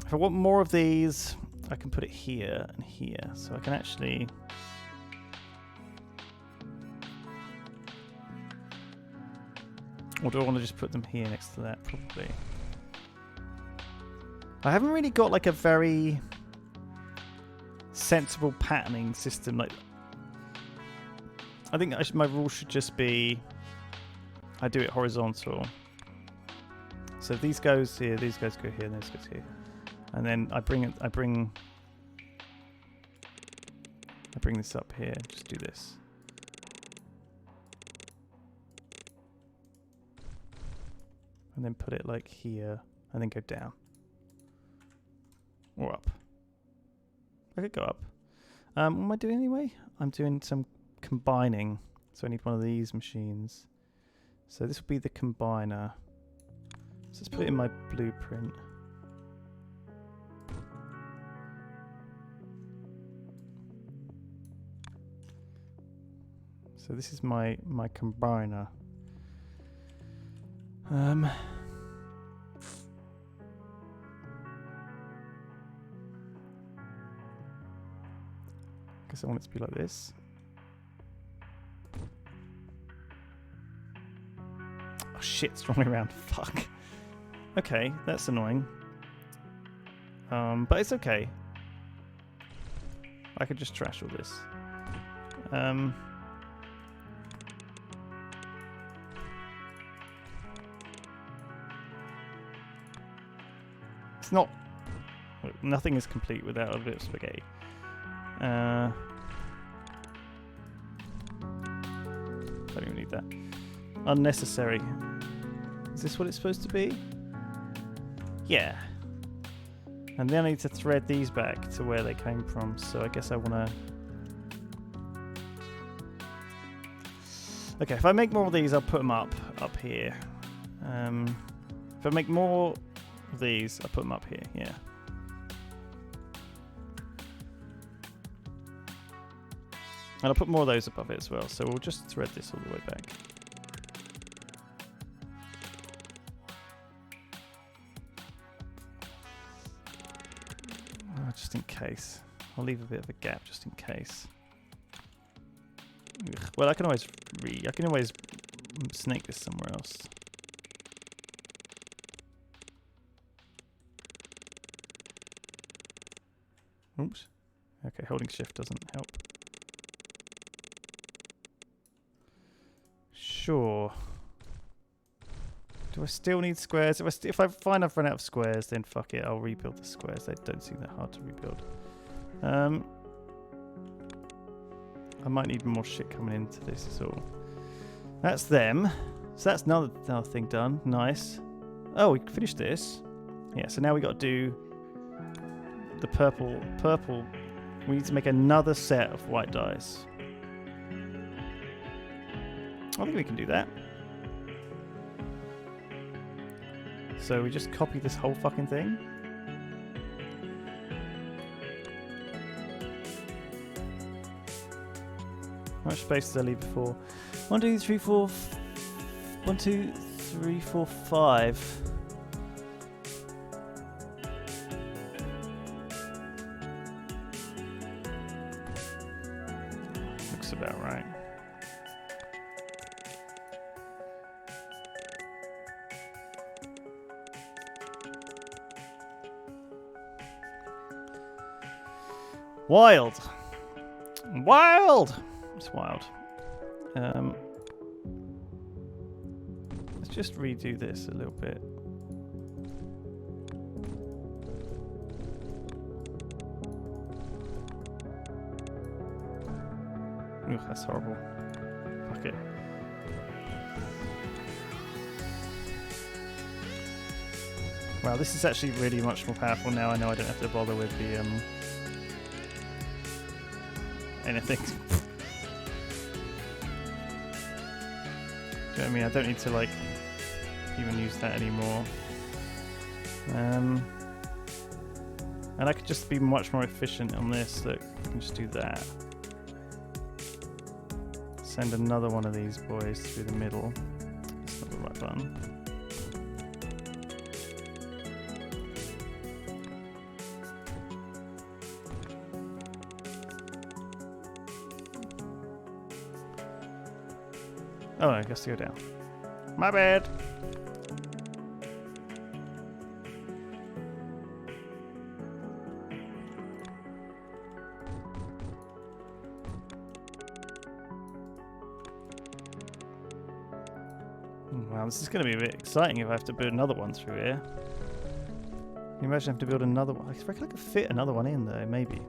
If I want more of these, I can put it here and here, so I can actually. Or do I want to just put them here next to that? Probably. I haven't really got like a very sensible patterning system. Like, I think my rule should just be I do it horizontal. So these goes here, these guys go here, and these goes here, and then I bring this up here. Just do this. And then put it like here, and then go down. Or up. I could go up. What am I doing anyway? I'm doing some combining. So I need one of these machines. So this will be the combiner. So let's put it in my blueprint. So this is my combiner. Guess I want it to be like this. Oh shit, it's wrong way around. Fuck. Okay, that's annoying. But it's okay. I could just trash all this. It's not. Nothing is complete without a bit of spaghetti. I don't even need that. Unnecessary. Is this what it's supposed to be? Yeah. And then I need to thread these back to where they came from. So I guess I want to. Okay, if I make more of these, I'll put them up here. If I make more of these, I'll put them up here. Yeah. And I'll put more of those above it as well. So we'll just thread this all the way back. Just in case. I'll leave a bit of a gap just in case. Ugh. Well, I can always snake this somewhere else. Oops. Okay, holding shift doesn't help. Sure. Do I still need squares? If I find I've run out of squares, then fuck it. I'll rebuild the squares. They don't seem that hard to rebuild. I might need more shit coming into this is all. That's them. So that's another thing done. Nice. Oh, we finished this. Yeah, so now we got to do the purple. We need to make another set of white dice. I think we can do that. So we just copy this whole fucking thing. How much space did I leave before? 1, 2, 3, 4. 1, 2, 3, 4, 5. Looks about right. Wild! Wild! It's wild. Let's just redo this a little bit. Ugh, that's horrible. Fuck it. Wow, this is actually really much more powerful now. I know I don't have to bother with the anything. Do you know what I mean? I don't need to like even use that anymore. And I could just be much more efficient on this. Look, I can just do that. Send another one of these boys through the middle. That's not the right button. Oh, I guess to go down. My bad. Wow, this is going to be a bit exciting if I have to build another one through here. Can you imagine having to build another one? I reckon I could fit another one in though, maybe.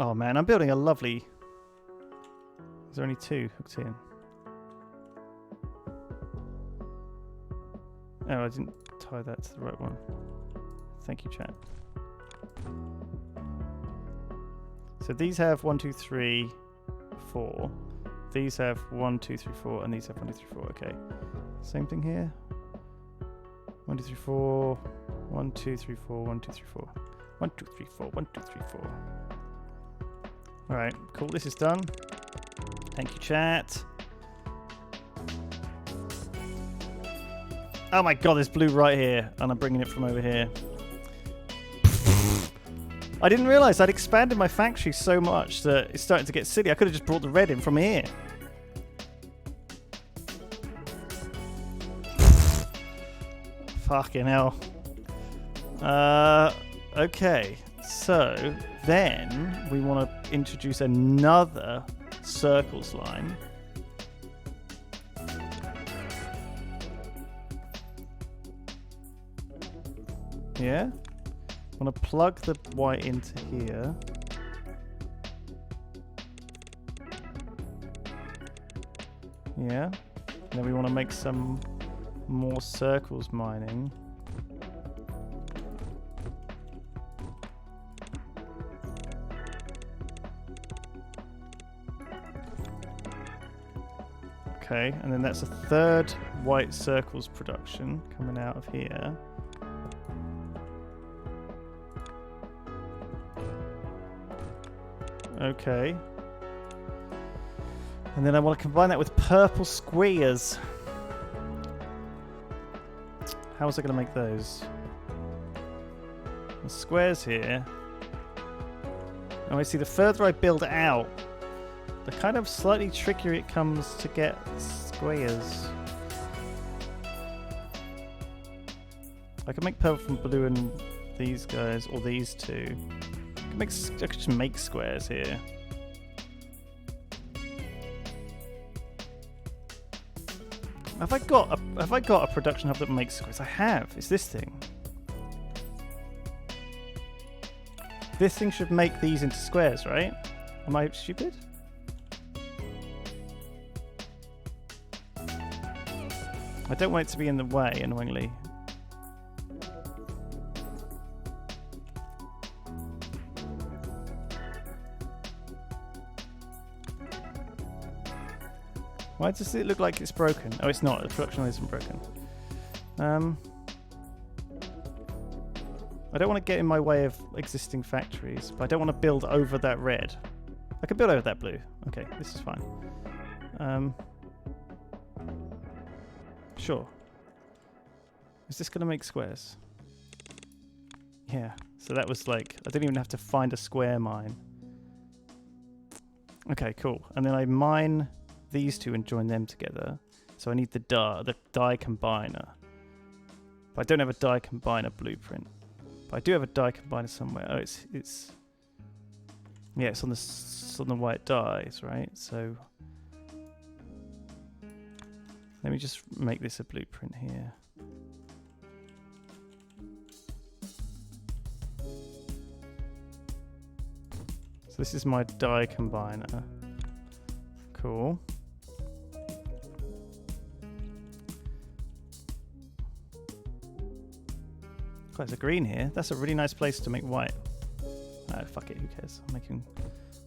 Oh man, I'm building a lovely... Is there only 2 hooked in? Oh, I didn't tie that to the right one. Thank you, chat. So these have 1, 2, 3, 4. These have 1, 2, 3, 4, and these have 1, 2, 3, 4. Okay. Same thing here. 1, 2, 3, 4. 1, 2, 3, 4. 1, 2, 3, 4. 1, 2, 3, 4. 1, 2, 3, 4. Alright, cool, this is done. Thank you, chat. Oh my god, there's blue right here, and I'm bringing it from over here. I didn't realise I'd expanded my factory so much that it's starting to get silly. I could have just brought the red in from here. Fucking hell. Okay, so then we want to introduce another circles line. Yeah? I want to plug the white into here. Yeah? And then we want to make some more circles mining. Okay, and then that's a third white circles production coming out of here. Okay. And then I want to combine that with purple squares. How was I going to make those? The squares here. Oh, I see. The further I build out, the kind of slightly trickier it comes to get squares. I can make purple from blue and these guys, or these two. I could just make squares here. Have I got a production hub that makes squares? I have. It's this thing. This thing should make these into squares, right? Am I stupid? I don't want it to be in the way, annoyingly. Why does it look like it's broken? Oh, it's not. The production line isn't broken. I don't want to get in my way of existing factories, but I don't want to build over that red. I can build over that blue. Okay, this is fine. Sure. Is this going to make squares? Yeah. So that was like, I didn't even have to find a square mine. Okay, cool. And then I mine these two and join them together. So I need the die combiner. But I don't have a die combiner blueprint. But I do have a die combiner somewhere. Oh, it's yeah, it's on the white dies, right? So let me just make this a blueprint here. So this is my die combiner. Cool. Oh, there's a green here. That's a really nice place to make white. Ah, fuck it, who cares? I'm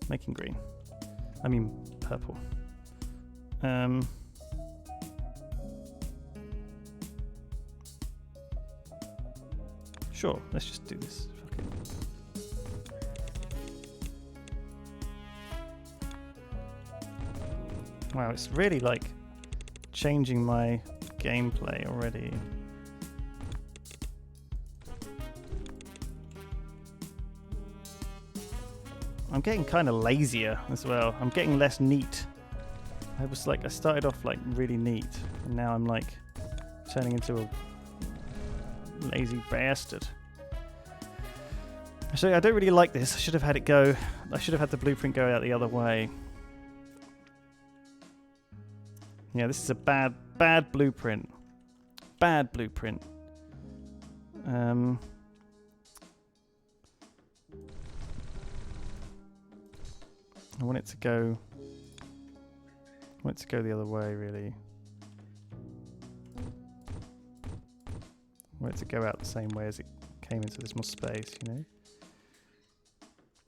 making green. I mean purple. Sure, let's just do this. Fuck it. Wow, it's really like changing my gameplay already. I'm getting kind of lazier as well. I'm getting less neat. I started off like really neat, and now I'm like turning into a lazy bastard. Actually, I don't really like this. I should have had it go. I should have had the blueprint go out the other way. Yeah, this is a bad blueprint. Bad blueprint. I want it to go the other way, really. I want it to go out the same way as it came into this more space, you know?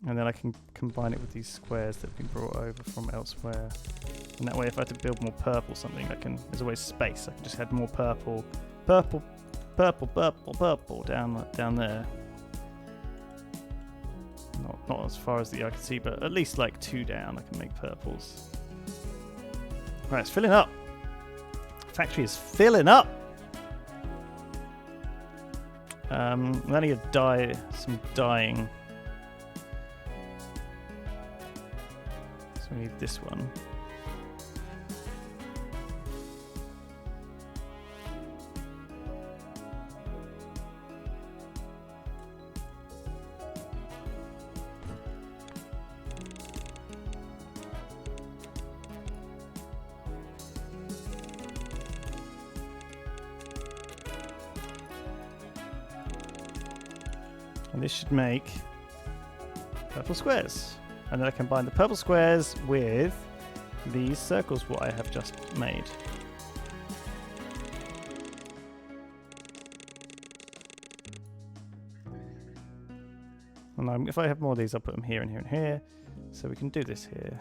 And then I can combine it with these squares that have been brought over from elsewhere. And that way, if I had to build more purple something, there's always space. I can just add more purple down there. Not as far as the eye can see, but at least like 2 down I can make purples. Right, it's filling up. Factory is filling up. I need to some dyeing. So we need this one. And this should make purple squares. And then I combine the purple squares with these circles what I have just made. And if I have more of these, I'll put them here and here and here. So we can do this here.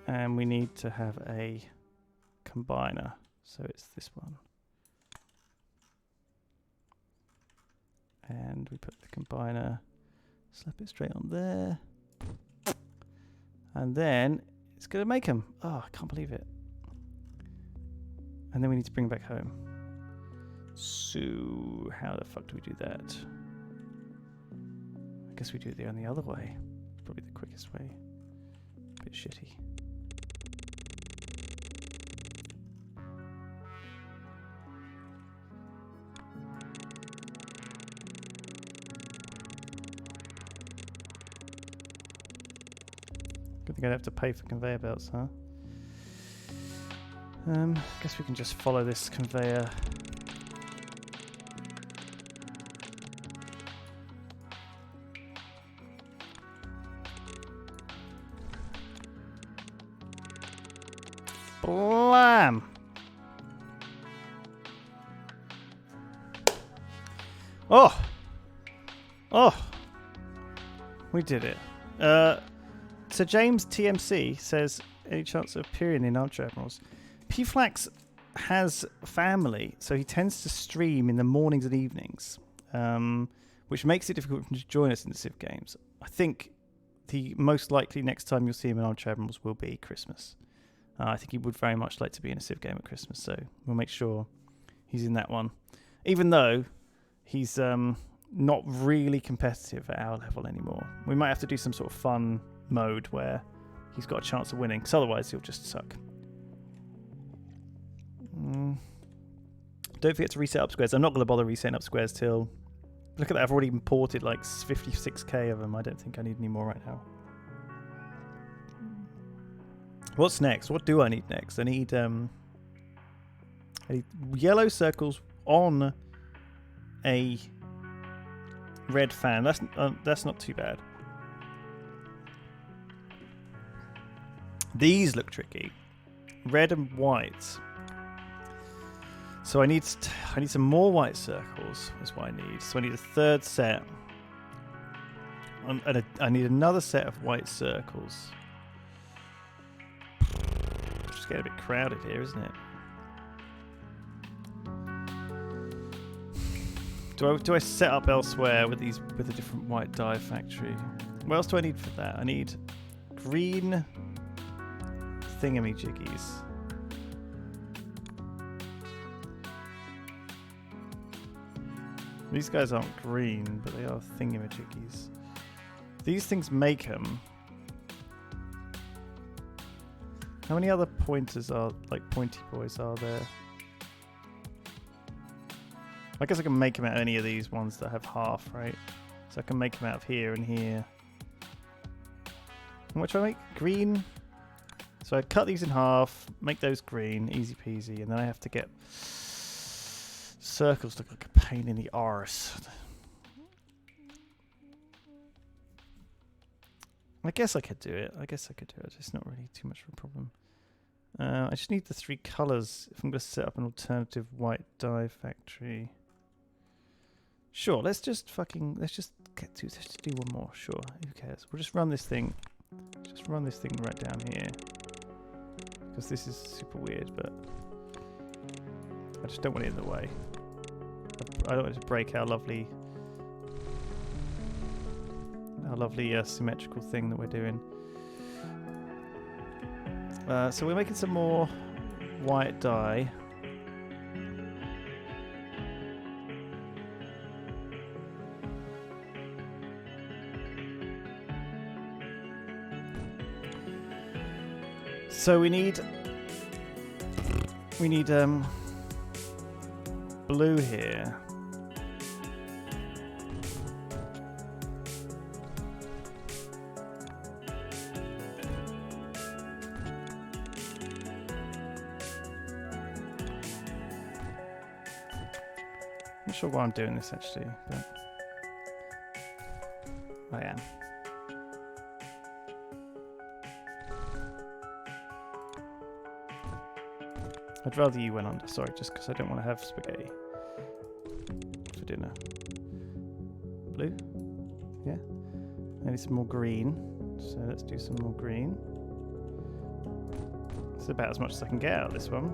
And we need to have a combiner. So it's this one. And we put the combiner, slap it straight on there. And then it's going to make them. Oh, I can't believe it. And then we need to bring them back home. So how the fuck do we do that? I guess we do it the other way. Probably the quickest way. A bit shitty. Good thing I don't have to pay for conveyor belts, huh? Guess we can just follow this conveyor. Blam! Oh! Oh! We did it. So James TMC says, any chance of appearing in Archer Admirals? P-Flax has family, so he tends to stream in the mornings and evenings, which makes it difficult for him to join us in the Civ games. I think the most likely next time you'll see him in Archer Admirals will be Christmas. I think he would very much like to be in a Civ game at Christmas, so we'll make sure he's in that one. Even though he's not really competitive at our level anymore. We might have to do some sort of fun mode where he's got a chance of winning, because otherwise he'll just suck. Don't forget to reset up squares. I'm not going to bother resetting up squares till... Look at that, I've already imported like 56k of them. I don't think I need any more right now. What's next? What do I need next? I need yellow circles on a red fan. That's not too bad. These look tricky. Red and white. So I need some more white circles. Is what I need. So I need a third set. And I need another set of white circles. It's getting a bit crowded here, isn't it? Do I set up elsewhere with a different white dye factory? What else do I need for that? I need green thingamajiggies. These guys aren't green, but they are thingamajiggies. These things make them. How many other pointers are, like pointy boys, are there? I guess I can make them out of any of these ones that have half, right? So I can make them out of here and here. And what should I make? Green. So I cut these in half, make those green, easy peasy, and then I have to get circles look like a pain in the arse. I guess I could do it. It's not really too much of a problem. I just need the three colours if I'm going to set up an alternative white dye factory. Sure, let's just do one more. Sure, who cares? We'll just run this thing. Just run this thing right down here. Because this is super weird, but I just don't want it in the way. I don't want it to break our lovely symmetrical thing that we're doing. So we're making some more white dye. So we need blue here. Not sure why I'm doing this actually, but I am. I'd rather you went under, sorry, just because I don't want to have spaghetti for dinner. Blue? Yeah? I need some more green, so let's do some more green. It's about as much as I can get out of this one.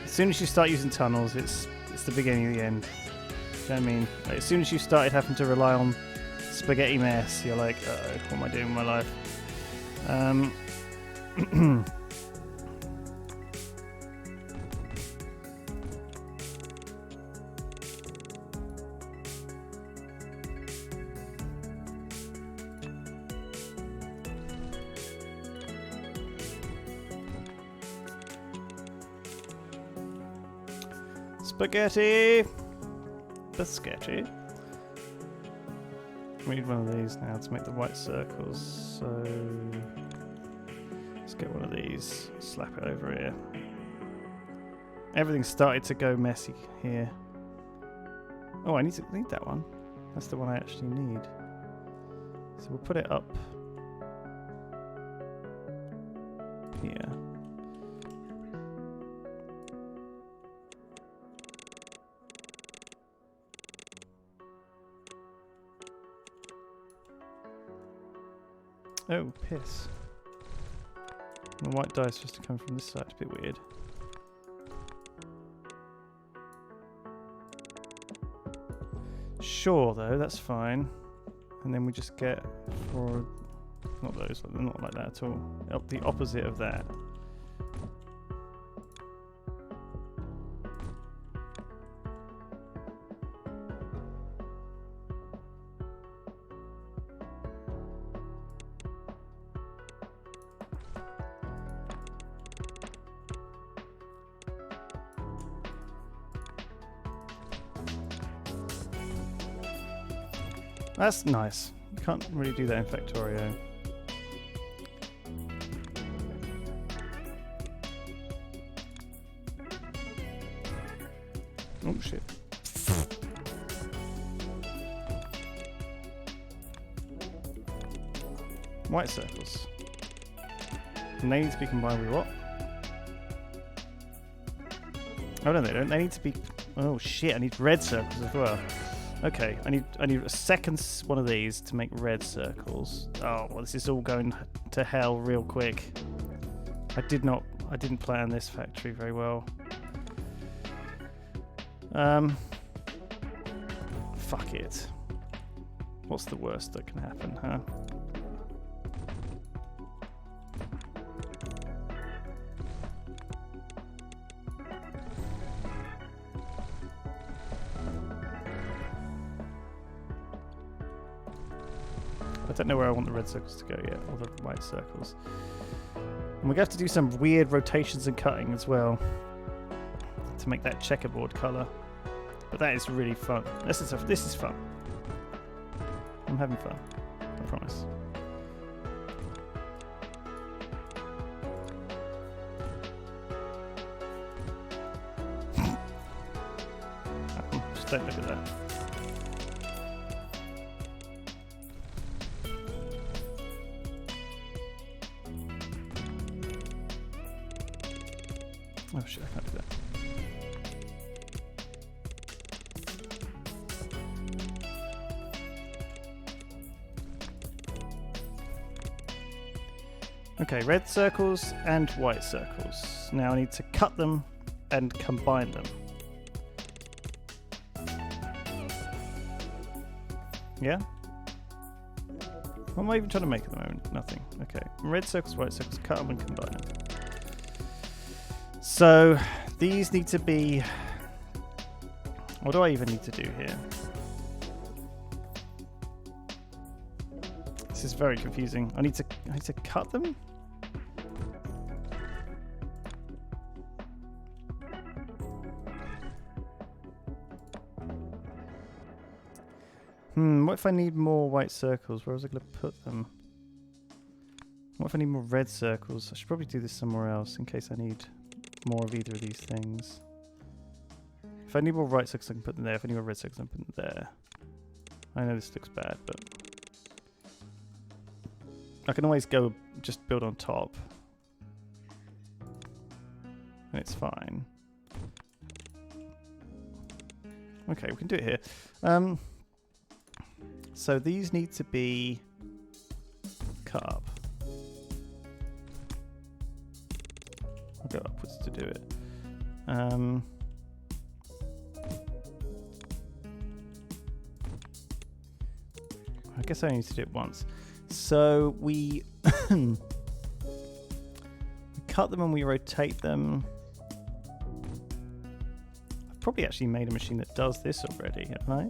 As soon as you start using tunnels, it's the beginning of the end. Do you know what I mean? Like, as soon as you started having to rely on spaghetti mess, you're like, uh-oh, what am I doing with my life? Spaghetti! Biscotti. We need one of these now to make the white circles, so let's get one of these, slap it over here. Everything's started to go messy here. Oh, I need that one. That's the one I actually need. So we'll put it up here. Oh, piss. The white dye is supposed to come from this side. A bit weird. Sure, though, that's fine. And then we just get for... Not those, not like that at all. The opposite of that. That's nice. You can't really do that in Factorio. Oh shit. White circles. And they need to be combined with what? Oh no, they don't. They need to be... Oh shit, I need red circles as well. Okay, I need a second one of these to make red circles. Oh, well, this is all going to hell real quick. I didn't plan this factory very well. Fuck it. What's the worst that can happen, huh? I don't know where I want the red circles to go yet, or the white circles. And we're going to have to do some weird rotations and cutting as well to make that checkerboard colour. But that is really fun. This is fun. I'm having fun. I promise. Just don't look at that. Oh shit, I can't do that. Okay, red circles and white circles. Now I need to cut them and combine them. Yeah? What am I even trying to make at the moment? Nothing. Okay. Red circles, white circles, cut them and combine them. So, these need to be... What do I even need to do here? This is very confusing. I need to cut them? What if I need more white circles? Where was I going to put them? What if I need more red circles? I should probably do this somewhere else in case I need more of either of these things. If I need more white circles, I can put them there. If I need more red circles, I can put them there. I know this looks bad, but I can always go just build on top. And it's fine. Okay, we can do it here. So these need to be cut up. I'll go upwards to do it. I guess I need to do it once. So we cut them and we rotate them. I've probably actually made a machine that does this already, haven't I?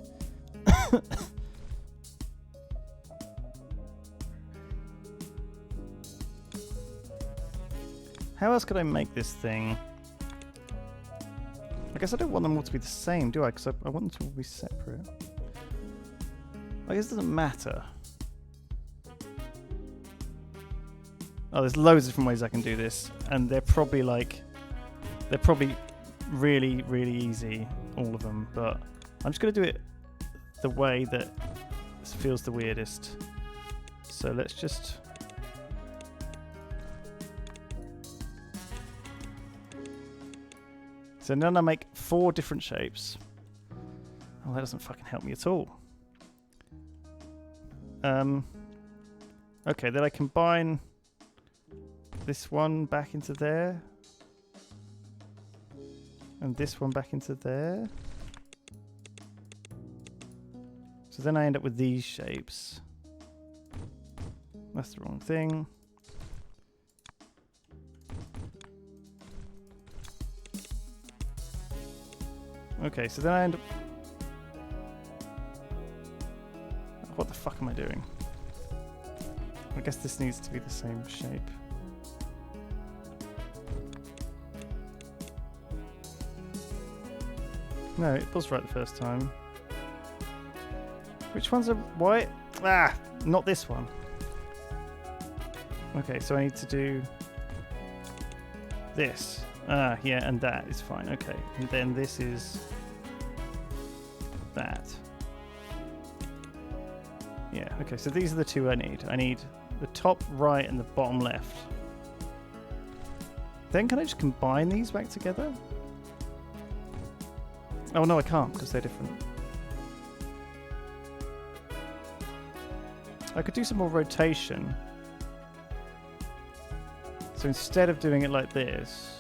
How else could I make this thing? I guess I don't want them all to be the same, do I? Because I want them to all be separate. I guess it doesn't matter. Oh, there's loads of different ways I can do this, and they're probably really, really easy, all of them, but I'm just going to do it the way that feels the weirdest. So let's just... So then I make 4 different shapes. Oh, that doesn't fucking help me at all. Okay, then I combine this one back into there. And this one back into there. So then I end up with these shapes. That's the wrong thing. Okay, so then I end up... What the fuck am I doing? I guess this needs to be the same shape. No, it was right the first time. Which one's a white? Ah, not this one. Okay, so I need to do this. Ah, yeah, and that is fine. Okay, and then this is that. Yeah, okay, so these are the 2 I need. I need the top right and the bottom left. Then can I just combine these back together? Oh no, I can't because they're different. I could do some more rotation. So instead of doing it like this,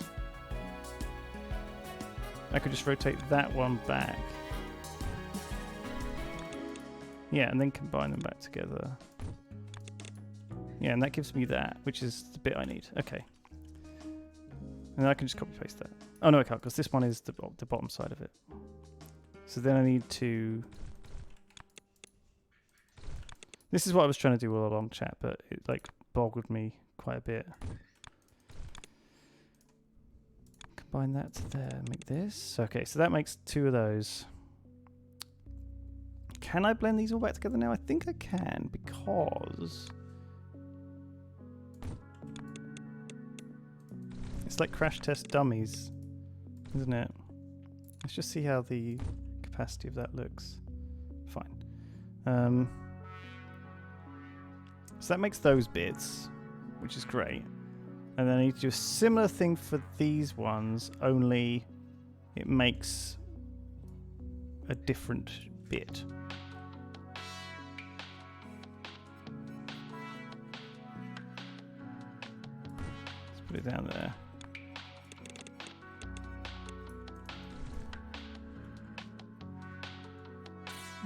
I could just rotate that one back. Yeah, and then combine them back together. Yeah, and that gives me that, which is the bit I need. Okay. And then I can just copy paste that. Oh no, I can't, because this one is the bottom side of it. So then I need to... This is what I was trying to do all along, chat, but it like boggled me quite a bit. Combine that to there, make this. Okay, so that makes 2 of those. Can I blend these all back together now? I think I can, because... It's like Crash Test Dummies, isn't it? Let's just see how the capacity of that looks. Fine. So that makes those bits, which is great. And then I need to do a similar thing for these ones, only it makes a different bit. Let's put it down there.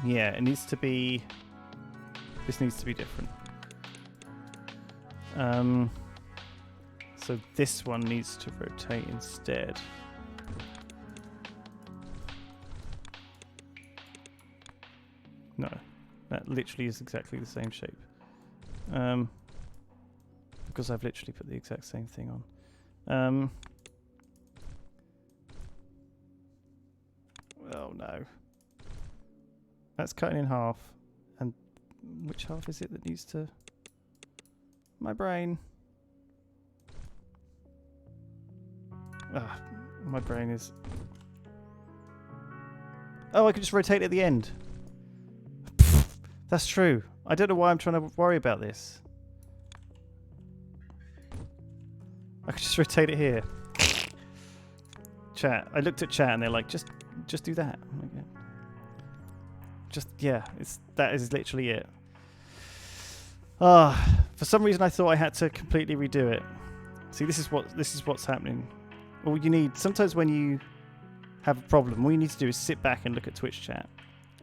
Yeah, it needs to be... This needs to be different. So this one needs to rotate instead. No, that literally is exactly the same shape. Because I've literally put the exact same thing on. Oh no. That's cutting in half. And which half is it that needs to... My brain. Ah, my brain is... Oh, I can just rotate at the end. That's true. I don't know why I'm trying to worry about this. I could just rotate it here. Chat. I looked at chat and they're like, just do that. I'm like, yeah. Just, yeah, that is literally it. Ah, for some reason I thought I had to completely redo it. See, this is what's happening. All you need, sometimes when you have a problem, all you need to do is sit back and look at Twitch chat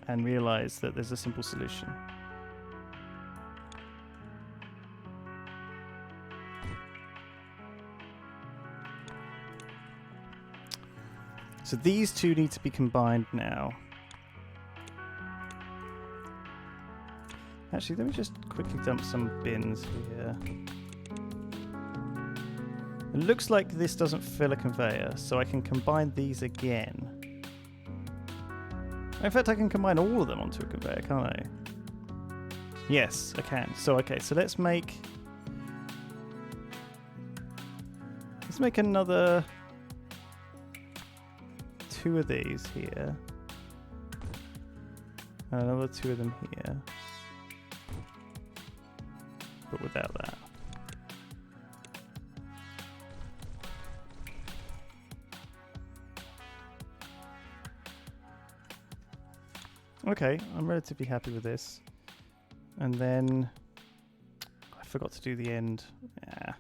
and realize that there's a simple solution. So these two need to be combined now. Actually, let me just quickly dump some bins here. It looks like this doesn't fill a conveyor, so I can combine these again. In fact, I can combine all of them onto a conveyor, can't I? Yes, I can. So, okay, so let's make another 2 of these here. And another 2 of them here. But without that. Okay, I'm relatively happy with this. And then I forgot to do the end. Yeah.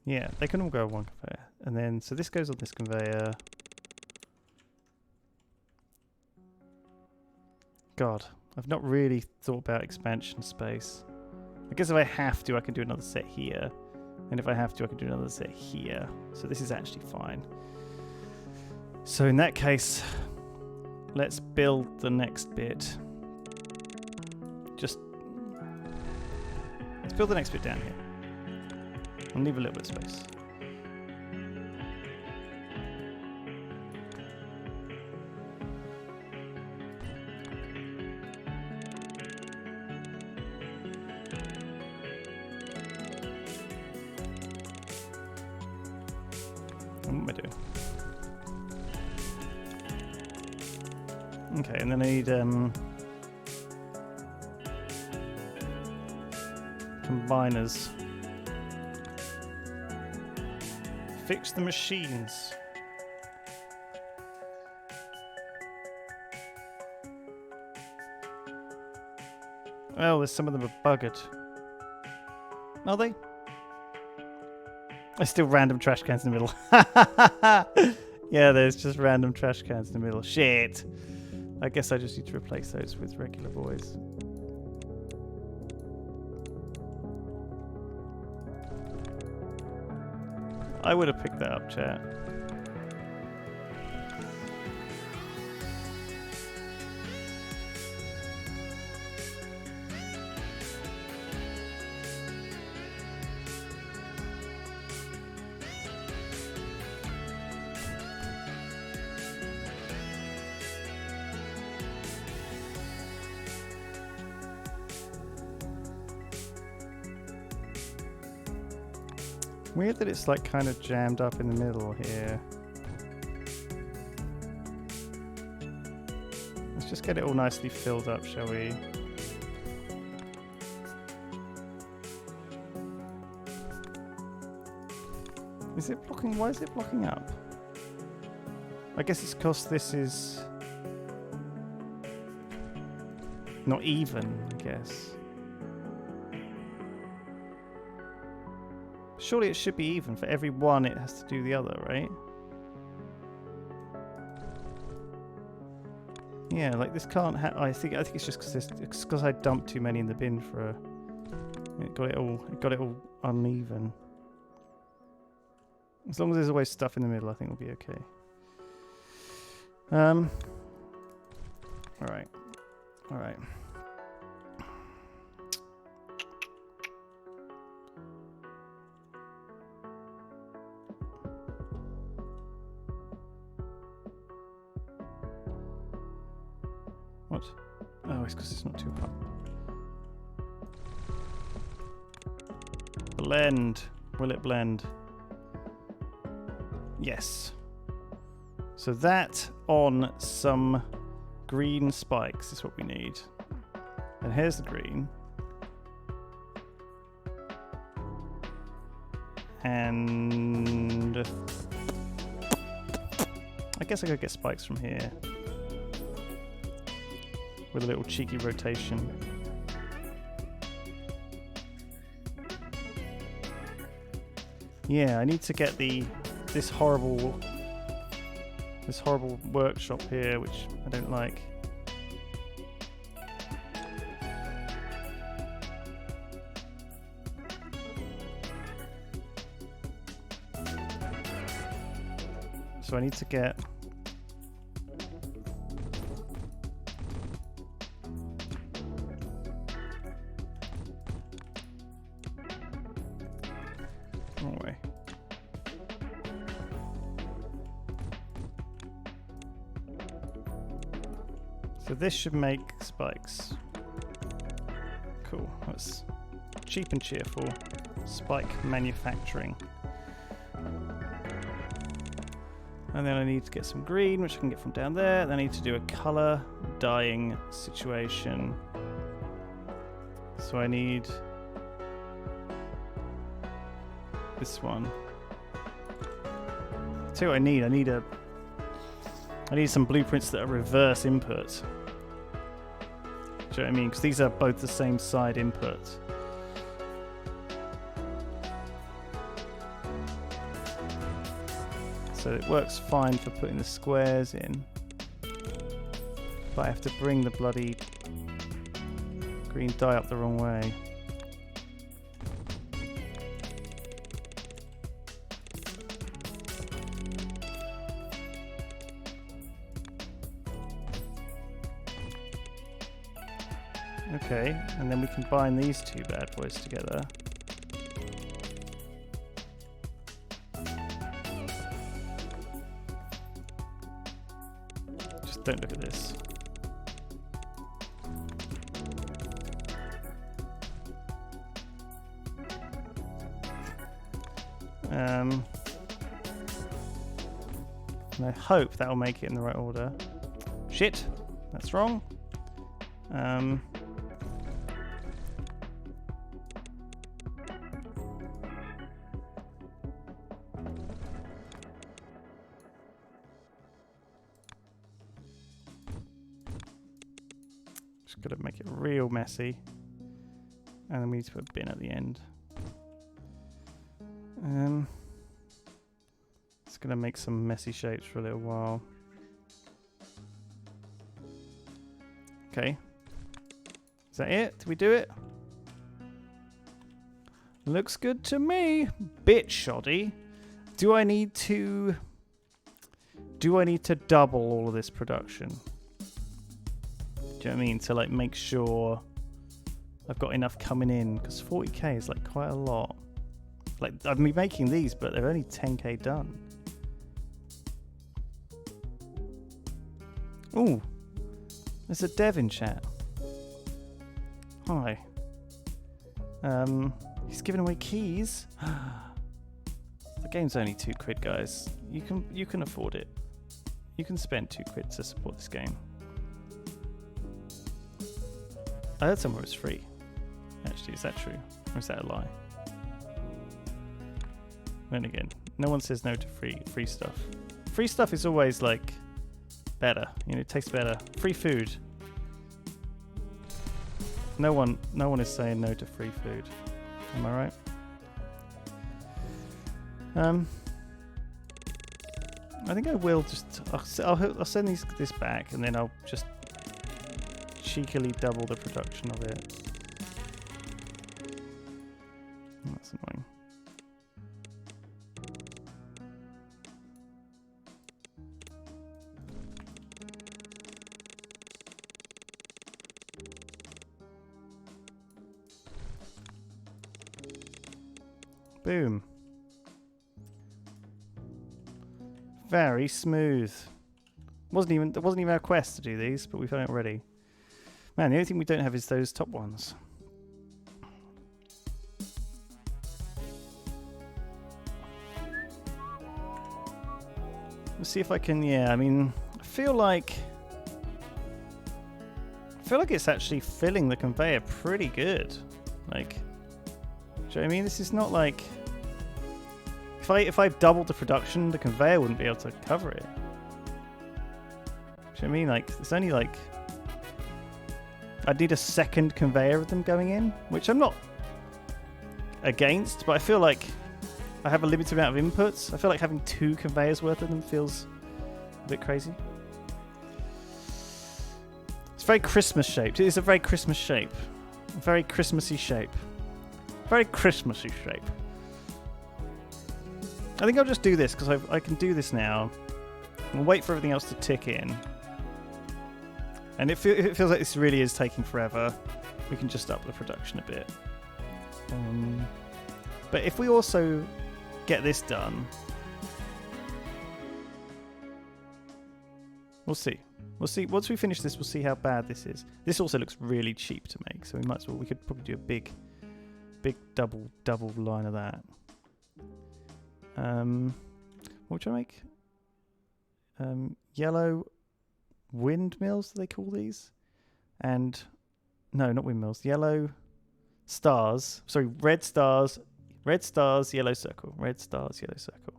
Yeah, they can all go on one conveyor. And then, so this goes on this conveyor. God, I've not really thought about expansion space. I guess if I have to, I can do another set here. And if I have to, I can do another set here. So this is actually fine. So in that case, let's build the next bit. Let's build the next bit down here. And leave a little bit of space. What am I doing? Okay, and then I need combiners. Fix the machines. Oh, there's some of them are buggered. Are they? There's still random trash cans in the middle. Yeah, there's just random trash cans in the middle. Shit. I guess I just need to replace those with regular boys. I would have picked that up, chat. Weird that it's like kind of jammed up in the middle here. Let's just get it all nicely filled up, shall we? Is it blocking? Why is it blocking up? I guess it's because this is not even, I guess. Surely it should be even. For every one, it has to do the other, right? Yeah, like this can't have. I think it's just because I dumped too many in the bin for a. It got it all uneven. As long as there's always stuff in the middle, I think we'll be okay. All right. What? Oh, it's because it's not too hot. Blend. Will it blend? Yes. So that on some green spikes is what we need. And here's the green. And I guess I could get spikes from here. With a little cheeky rotation. Yeah, I need to get this horrible workshop here, which I don't like. So I need to get Wrong way. So this should make spikes. Cool. That's cheap and cheerful. Spike manufacturing. And then I need to get some green, which I can get from down there. Then I need to do a color dyeing situation. So I need this one. Tell you what I need. I need some blueprints that are reverse input. Do you know what I mean? Because these are both the same side input. So it works fine for putting the squares in. But I have to bring the bloody green dye up the wrong way. Okay, and then we combine these two bad boys together. Just don't look at this. And I hope that will make it in the right order. Shit, that's wrong. Just gotta make it real messy. And then we need to put a bin at the end. It's gonna make some messy shapes for a little while. Okay. Is that it? Did we do it? Looks good to me. Bit shoddy. Do I need to double all of this production? Do you know what I mean? To like make sure I've got enough coming in, because 40k is like quite a lot. Like I've been making these, but they're only 10k done. Ooh, there's a dev in chat. Hi. He's giving away keys. The game's only £2, guys. You can afford it. You can spend £2 to support this game. I heard somewhere it's free. Actually, is that true? Or is that a lie? Then again, no one says no to free stuff. Free stuff is always like better. You know, it tastes better. Free food. No one is saying no to free food. Am I right? I think I will just. I'll send this back, and then I'll just cheekily double the production of it. That's annoying. Boom. Very smooth. There wasn't even our quest to do these, but we've done it already. Man, the only thing we don't have is those top ones. Let's see if I can. Yeah, I mean, I feel like it's actually filling the conveyor pretty good. Like, do you know what I mean? This is not like if I doubled the production, the conveyor wouldn't be able to cover it. Do you know what I mean? Like, it's only like I'd need a second conveyor of them going in, which I'm not against, but I feel like I have a limited amount of inputs. I feel like having 2 conveyors worth of them feels a bit crazy. It's very Christmas shaped. It is a very Christmas shape. A very Christmassy shape. Very Christmassy shape. I think I'll just do this because I can do this now. We'll wait for everything else to tick in. And if it feels like this really is taking forever, we can just up the production a bit. But if we also get this done. We'll see. We'll see. Once we finish this, we'll see how bad this is. This also looks really cheap to make, so we might as well. We could probably do a big double line of that. What should I make? Yellow windmills, do they call these? And no, not windmills. Yellow stars. Sorry, red stars. Red stars, yellow circle. Red stars, yellow circle.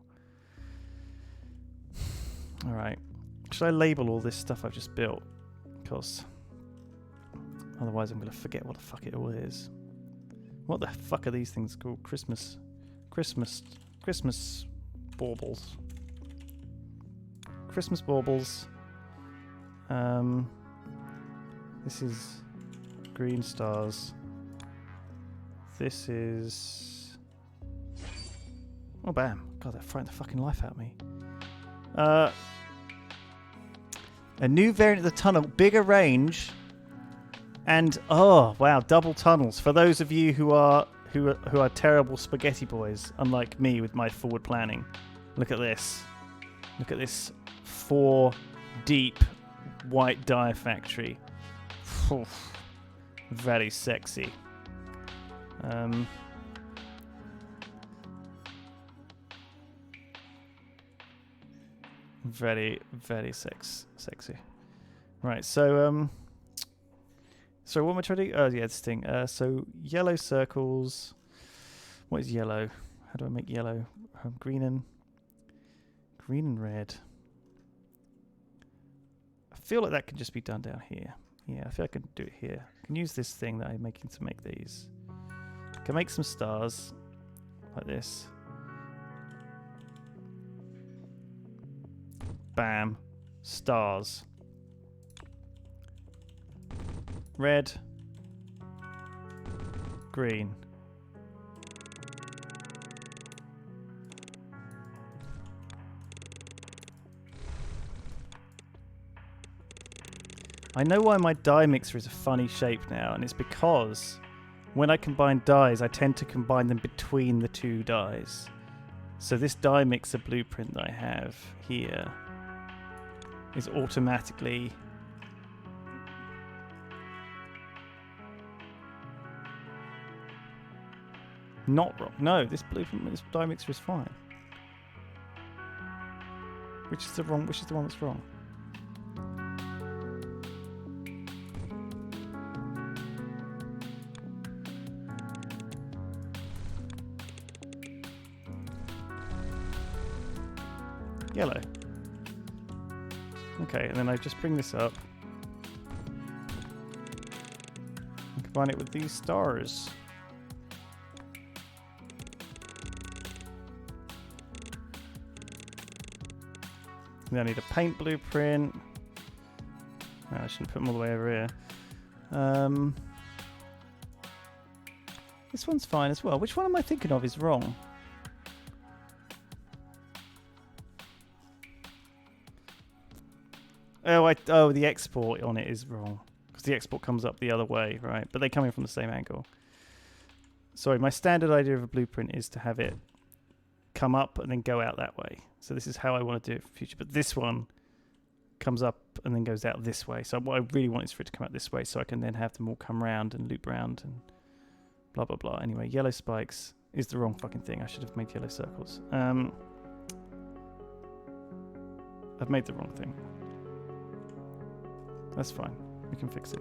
All right. Should I label all this stuff I've just built? Because otherwise I'm going to forget what the fuck it all is. What the fuck are these things called? Christmas baubles. Christmas baubles. This is green stars. This is... Oh, bam. God, they're frightened the fucking life out of me. A new variant of the tunnel, bigger range, and oh wow, double tunnels for those of you who are terrible spaghetti boys, unlike me with my forward planning. Look at this. Look at this 4 deep white dye factory. Oof. Very sexy. Very, very sexy. Right, so what am I trying to do? Oh yeah, this thing. So yellow circles. What is yellow? How do I make yellow? Green and red. I feel like that can just be done down here. Yeah, I feel I can do it here. I can use this thing that I'm making to make these. I can make some stars like this. Bam. Stars. Red. Green. I know why my dye mixer is a funny shape now, and it's because when I combine dyes, I tend to combine them between the 2 dyes. So this dye mixer blueprint that I have here is automatically not wrong. No, this blueprint, this dye mixer is fine. Which is the one that's wrong? Yellow. Okay, and then I just bring this up and combine it with these stars. Then I need a paint blueprint. No, I shouldn't put them all the way over here. This one's fine as well. Which one am I thinking of is wrong? Oh, the export on it is wrong. Because the export comes up the other way, right? But they come in from the same angle. Sorry, my standard idea of a blueprint is to have it come up and then go out that way. So this is how I want to do it for the future. But this one comes up and then goes out this way. So what I really want is for it to come out this way so I can then have them all come round and loop round and blah, blah, blah. Anyway, yellow spikes is the wrong fucking thing. I should have made yellow circles. I've made the wrong thing. That's fine. We can fix it.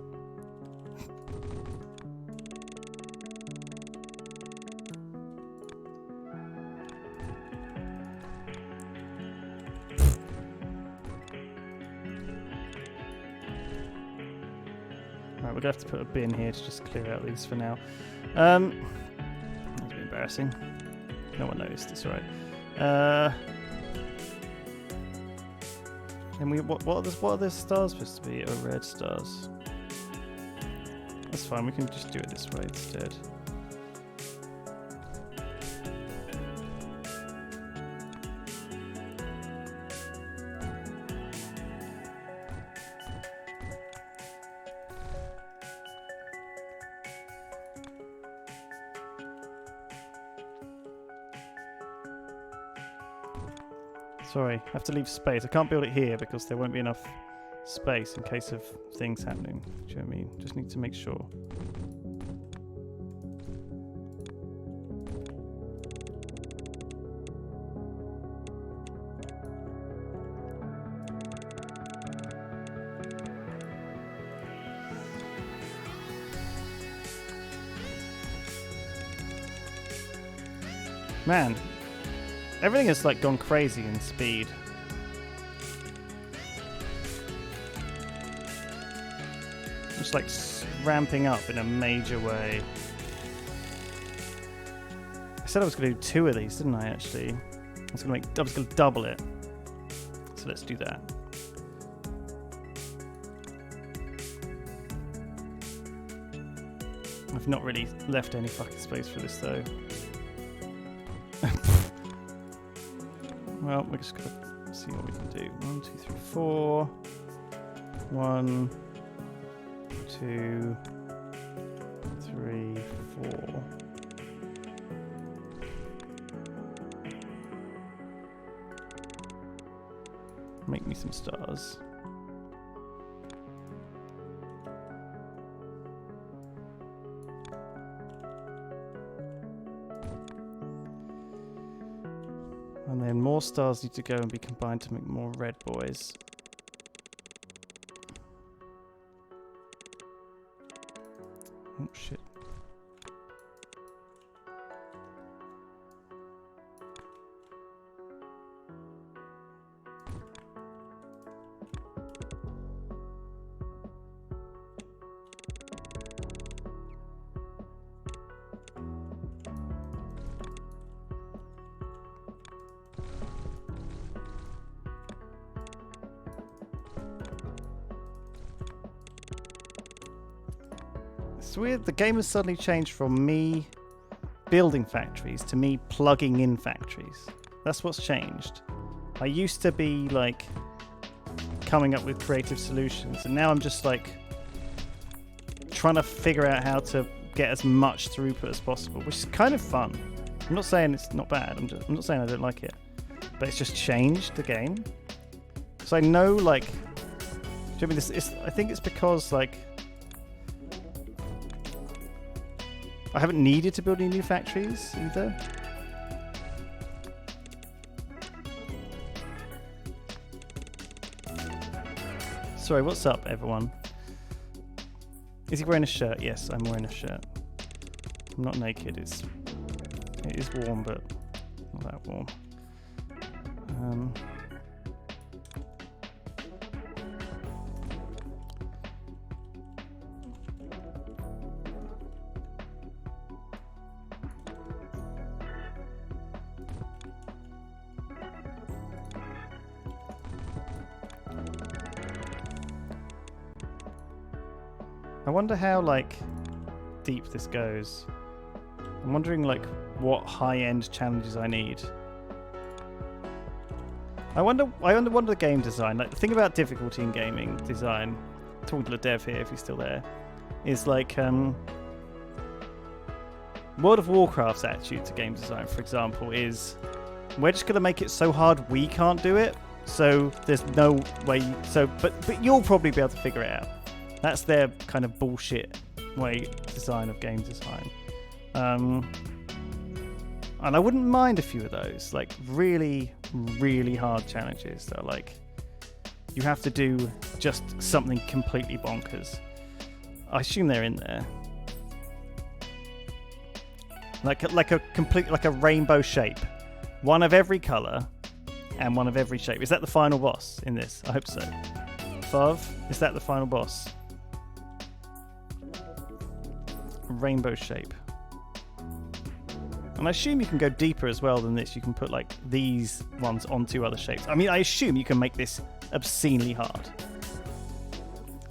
Right, we're going to have to put a bin here to just clear out these for now. That's a bit embarrassing. No one noticed. It's alright. And what are the stars supposed to be? Oh, red stars. That's fine. We can just do it this way instead. Sorry, I have to leave space. I can't build it here because there won't be enough space in case of things happening. Do you know what I mean? Just need to make sure. Man, everything has like gone crazy in speed. Just like ramping up in a major way. I said I was going to do 2 of these, didn't I? Actually, I was going to double it. So let's do that. I've not really left any fucking space for this though. Well, we're just gonna see what we can do. 1, 2, 3, 4. 1, 2, 3, 4. Make me some stars. And then more stars need to go and be combined to make more red boys. Oh shit. It's weird, the game has suddenly changed from me building factories to me plugging in factories. That's what's changed. I used to be like coming up with creative solutions, and now I'm just like trying to figure out how to get as much throughput as possible, which is kind of fun. I'm not saying it's not bad, I'm not saying I don't like it, but it's just changed the game. So I know, like, do you know what I mean? I think it's because like I haven't needed to build any new factories either. Sorry, what's up, everyone? Is he wearing a shirt? Yes, I'm wearing a shirt. I'm not naked. It is warm, but not that warm. I wonder how like deep this goes. I'm wondering like what high-end challenges I need. I wonder the game design. Like the thing about difficulty in gaming design, talking to the dev here if he's still there, is like World of Warcraft's attitude to game design, for example, is we're just gonna make it so hard we can't do it. So there's no way. But you'll probably be able to figure it out. That's their kind of bullshit design of game design. And I wouldn't mind a few of those, like really, really hard challenges that are like you have to do just something completely bonkers. I assume they're in there. Like a rainbow shape. One of every colour and one of every shape. Is that the final boss in this? I hope so. Vav, is that the final boss? Rainbow shape. And I assume you can go deeper as well than this. You can put like these ones onto other shapes. I mean, I assume you can make this obscenely hard.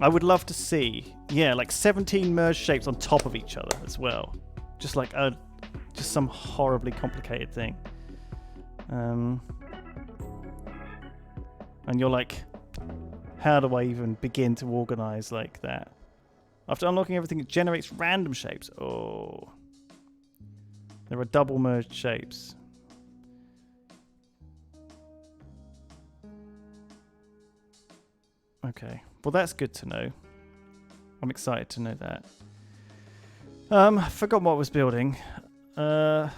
I would love to see, yeah, like 17 merged shapes on top of each other as well. Just like just some horribly complicated thing. And you're like, how do I even begin to organize like that? After unlocking everything, it generates random shapes. Oh. There are double merged shapes. Okay. Well, that's good to know. I'm excited to know that. I forgot what I was building. Oh,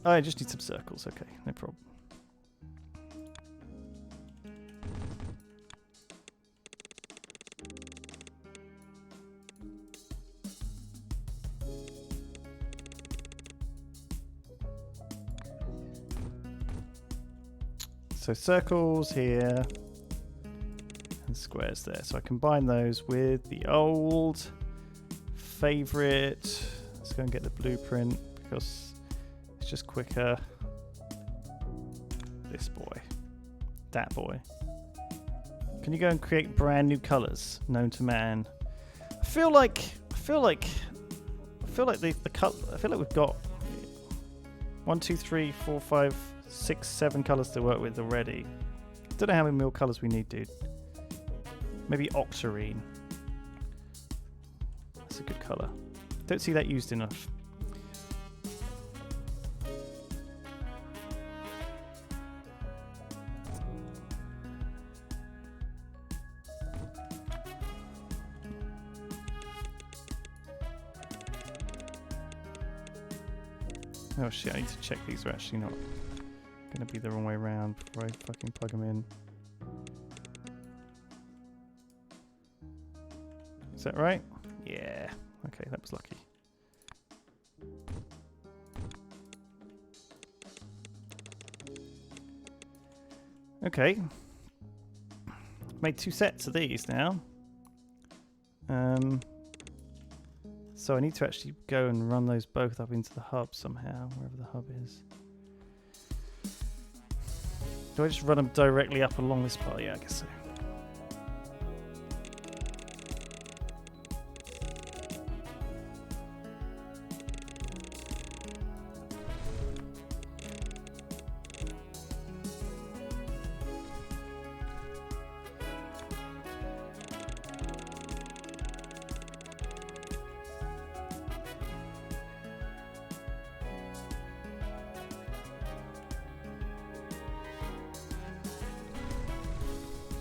I just need some circles. Okay, no problem. So circles here and squares there. So I combine those with the old favorite. Let's go and get the blueprint because it's just quicker. This boy. That boy. Can you go and create brand new colors known to man? I feel like the color. I feel like we've got 1, 2, 3, 4, 5, 6, 7 colors to work with already. Don't know how many more colors we need, dude. Maybe octarine. That's a good color. Don't see that used enough. Oh shit, I need to check these are actually not going to be the wrong way around before I fucking plug them in. Is that right? Yeah. Okay, that was lucky. Okay. Made 2 sets of these now. So I need to actually go and run those both up into the hub somehow, wherever the hub is. Do I just run them directly up along this part? Yeah, I guess so.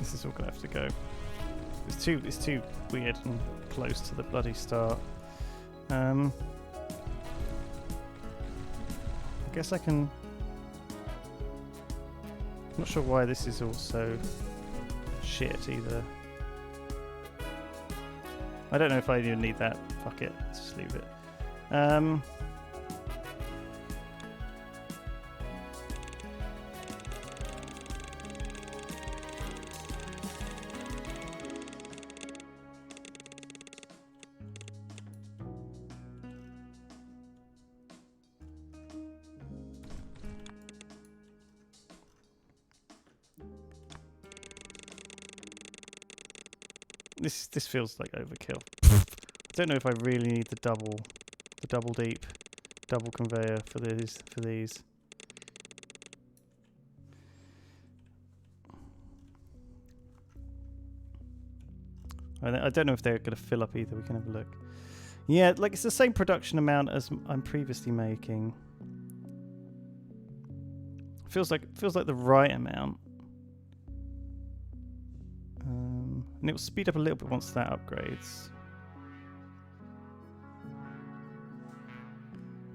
This is all gonna have to go. It's too weird and close to the bloody start. I guess I can. I'm not sure why this is also shit either. I don't know if I even need that. Fuck it. Let's just leave it. This feels like overkill. I don't know if I really need the double deep, double conveyor for these. I don't know if they're going to fill up either. We can have a look. Yeah, like it's the same production amount as I'm previously making. Feels like the right amount. And it will speed up a little bit once that upgrades.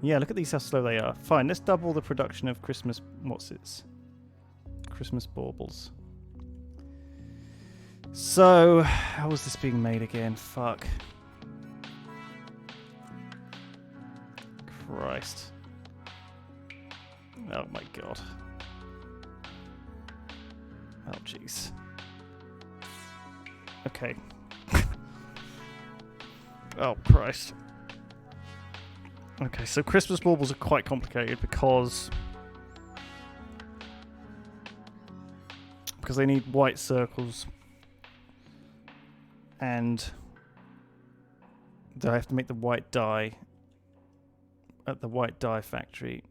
Yeah, look at these, how slow they are. Fine, let's double the production of Christmas... Christmas baubles. So, how was this being made again? Fuck. Christ. Oh my god. Oh jeez. Okay. Oh Christ. Okay, so Christmas baubles are quite complicated because they need white circles and I have to make the white dye at the white dye factory,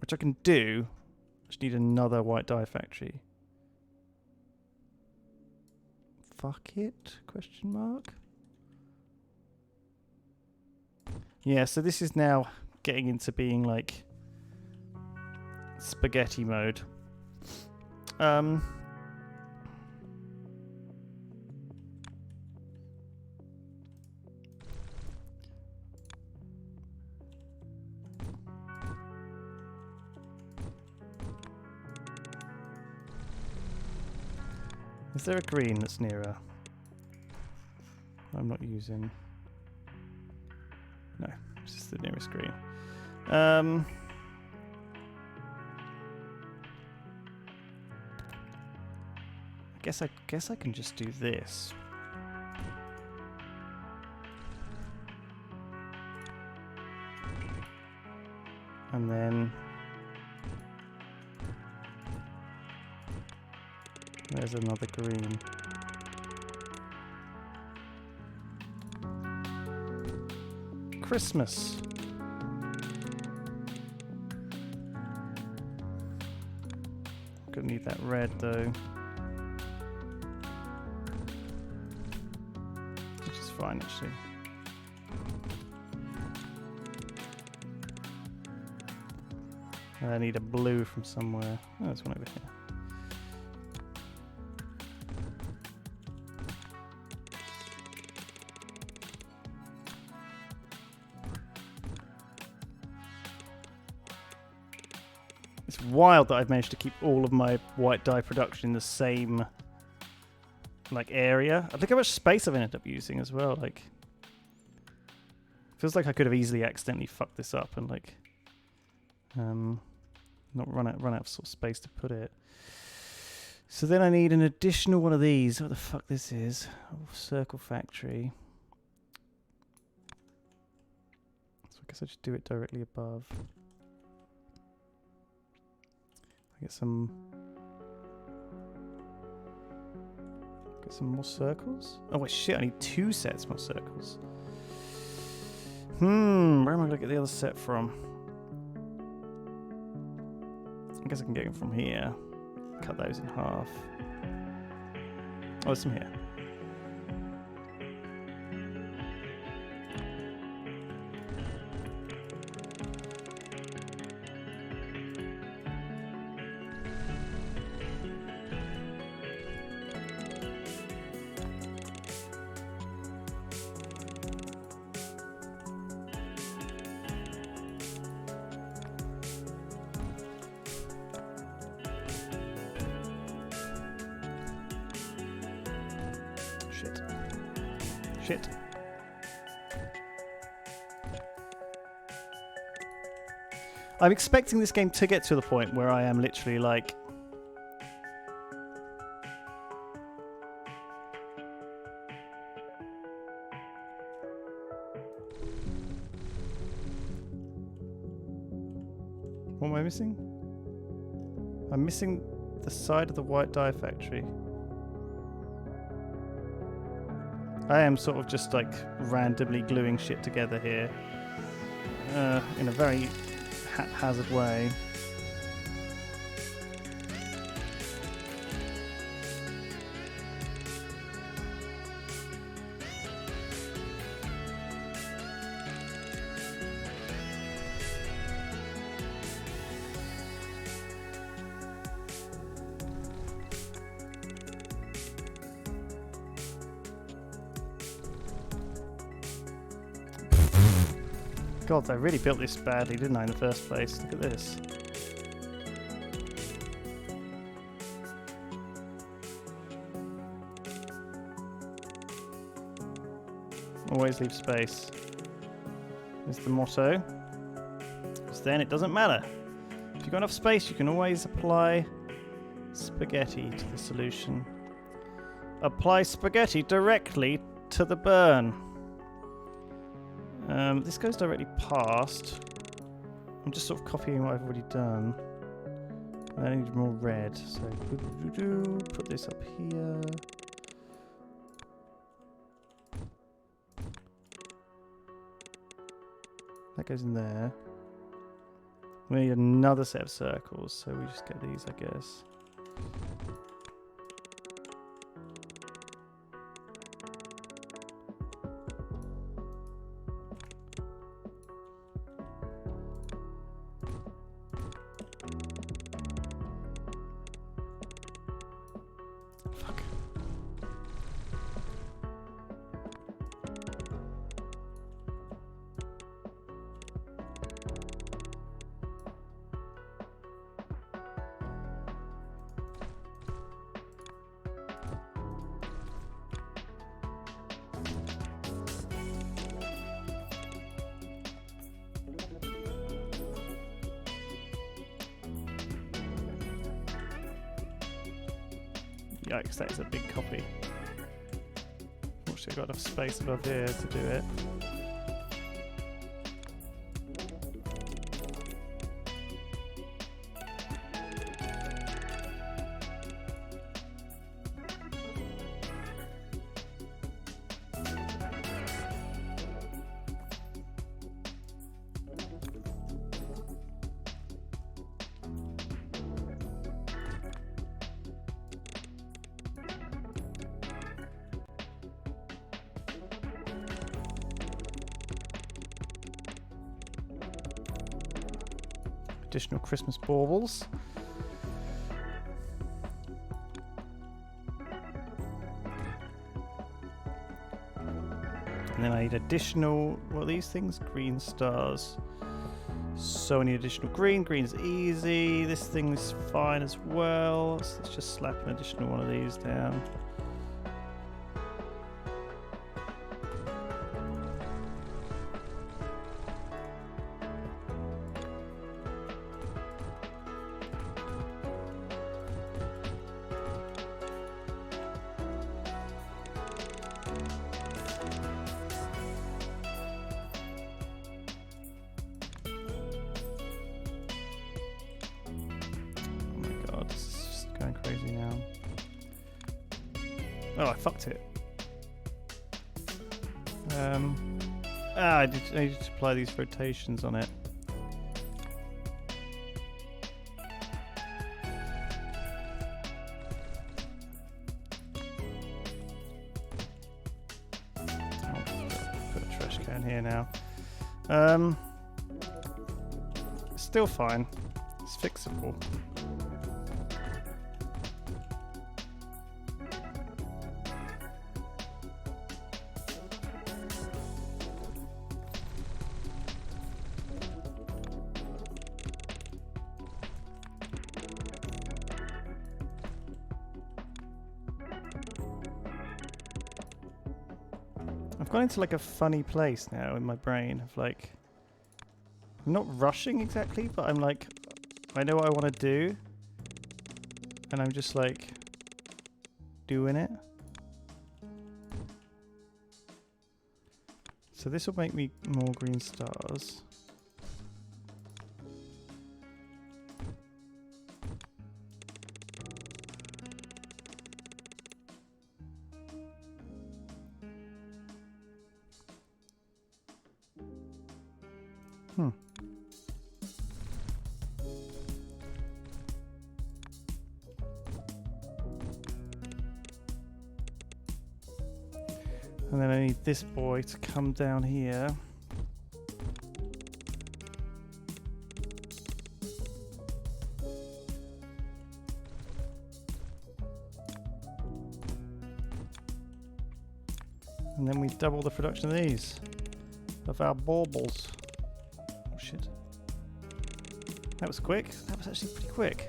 which I can do. I just need another white dye factory. Fuck it? Question mark. Yeah, so this is now getting into being like spaghetti mode. Is there a green that's nearer? I'm not using. No, it's just the nearest green. I guess I can just do this. And then there's another green. Christmas. Gonna need that red though. Which is fine actually. I need a blue from somewhere. Oh, there's one over here. It's wild that I've managed to keep all of my white dye production in the same area. I think how much space I've ended up using as well. Feels like I could have easily accidentally fucked this up and not run out of sort of space to put it. So then I need an additional one of these. What the fuck this is? Oh, circle factory. So I guess I just do it directly above. I get some more circles. Oh wait, shit! I need 2 sets more circles. Where am I gonna get the other set from? I guess I can get them from here. Cut those in half. Oh, there's some here. Shit. I'm expecting this game to get to the point where I am literally like... What am I missing? I'm missing the side of the white dye factory. I am sort of just randomly gluing shit together here in a very haphazard way. God, I really built this badly, didn't I, in the first place? Look at this. Always leave space. Is the motto. Because then it doesn't matter. If you've got enough space, you can always apply spaghetti to the solution. Apply spaghetti directly to the burn. This goes directly past. I'm just sort of copying what I've already done. And I need more red, so put this up here. That goes in there. We need another set of circles, so we just get these, I guess. Yikes, that is a big copy. Fortunately, I've got enough space above here to do it. Additional Christmas baubles. And then I need additional, what are these things? Green stars. So I need additional green. Green's easy. This thing is fine as well. So let's just slap an additional one of these down. Going crazy now. Oh, I fucked it. I needed to apply these rotations on it. Put a trash can here now. Still fine. It's fixable. I've gone into like a funny place now in my brain of like, I'm not rushing exactly, but I'm like, I know what I want to do, and I'm just like doing it. So this will make me more green stars. And then I need this boy to come down here. And then we double the production of these, of our baubles. Oh shit. That was quick. That was actually pretty quick.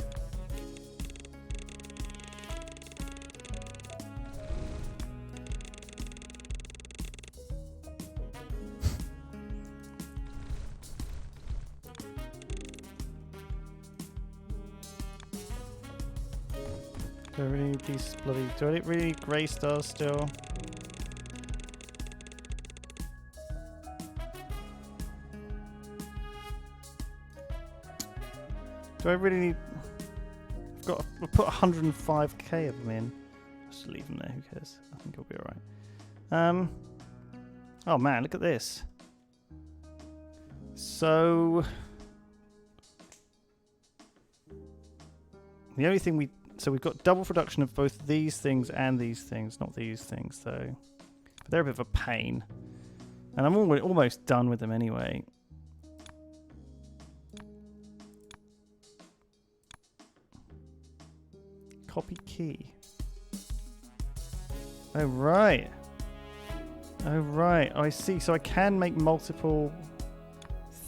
Do I really need these bloody... Do I really need grey stars still? Do I really need... I've put 105k of them in. Just leave them there, who cares? I think it'll be alright. Oh man, look at this. So... The only thing So we've got double production of both these things and these things, not these things though. But they're a bit of a pain. And I'm almost done with them anyway. Copy key. Oh right. Oh right, I see. So I can make multiple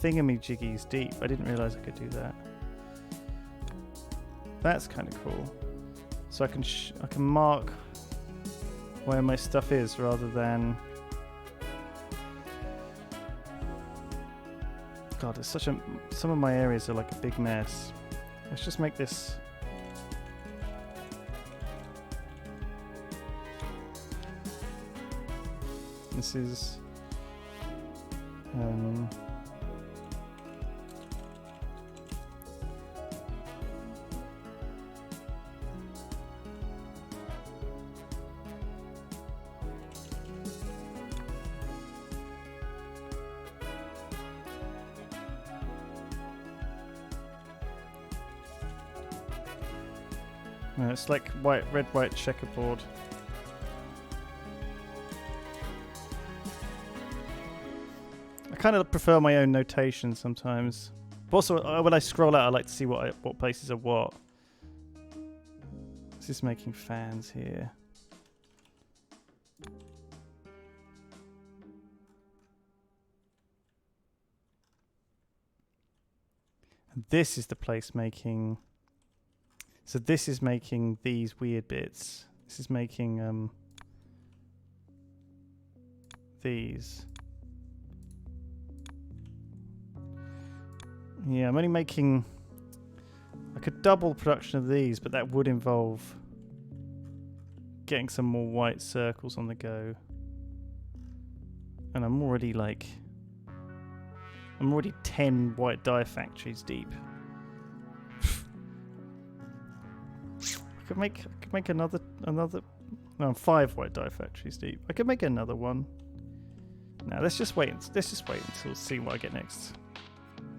thingamajiggies deep. I didn't realise I could do that. That's kind of cool. So I can mark where my stuff is rather than... God, it's such a... Some of my areas are like a big mess. Let's just make this... This is... no, it's like red, white checkerboard. I kind of prefer my own notation sometimes. But also, when I scroll out, I like to see what places are what. This is making fans here. And this is the place making... So this is making these weird bits. This is making these. Yeah, I'm only making... I could double production of these, but that would involve getting some more white circles on the go. And I'm already 10 white dye factories deep. I could make another. No, I'm 5 white dye factories deep. I could make another one. Now let's just wait until see what I get next.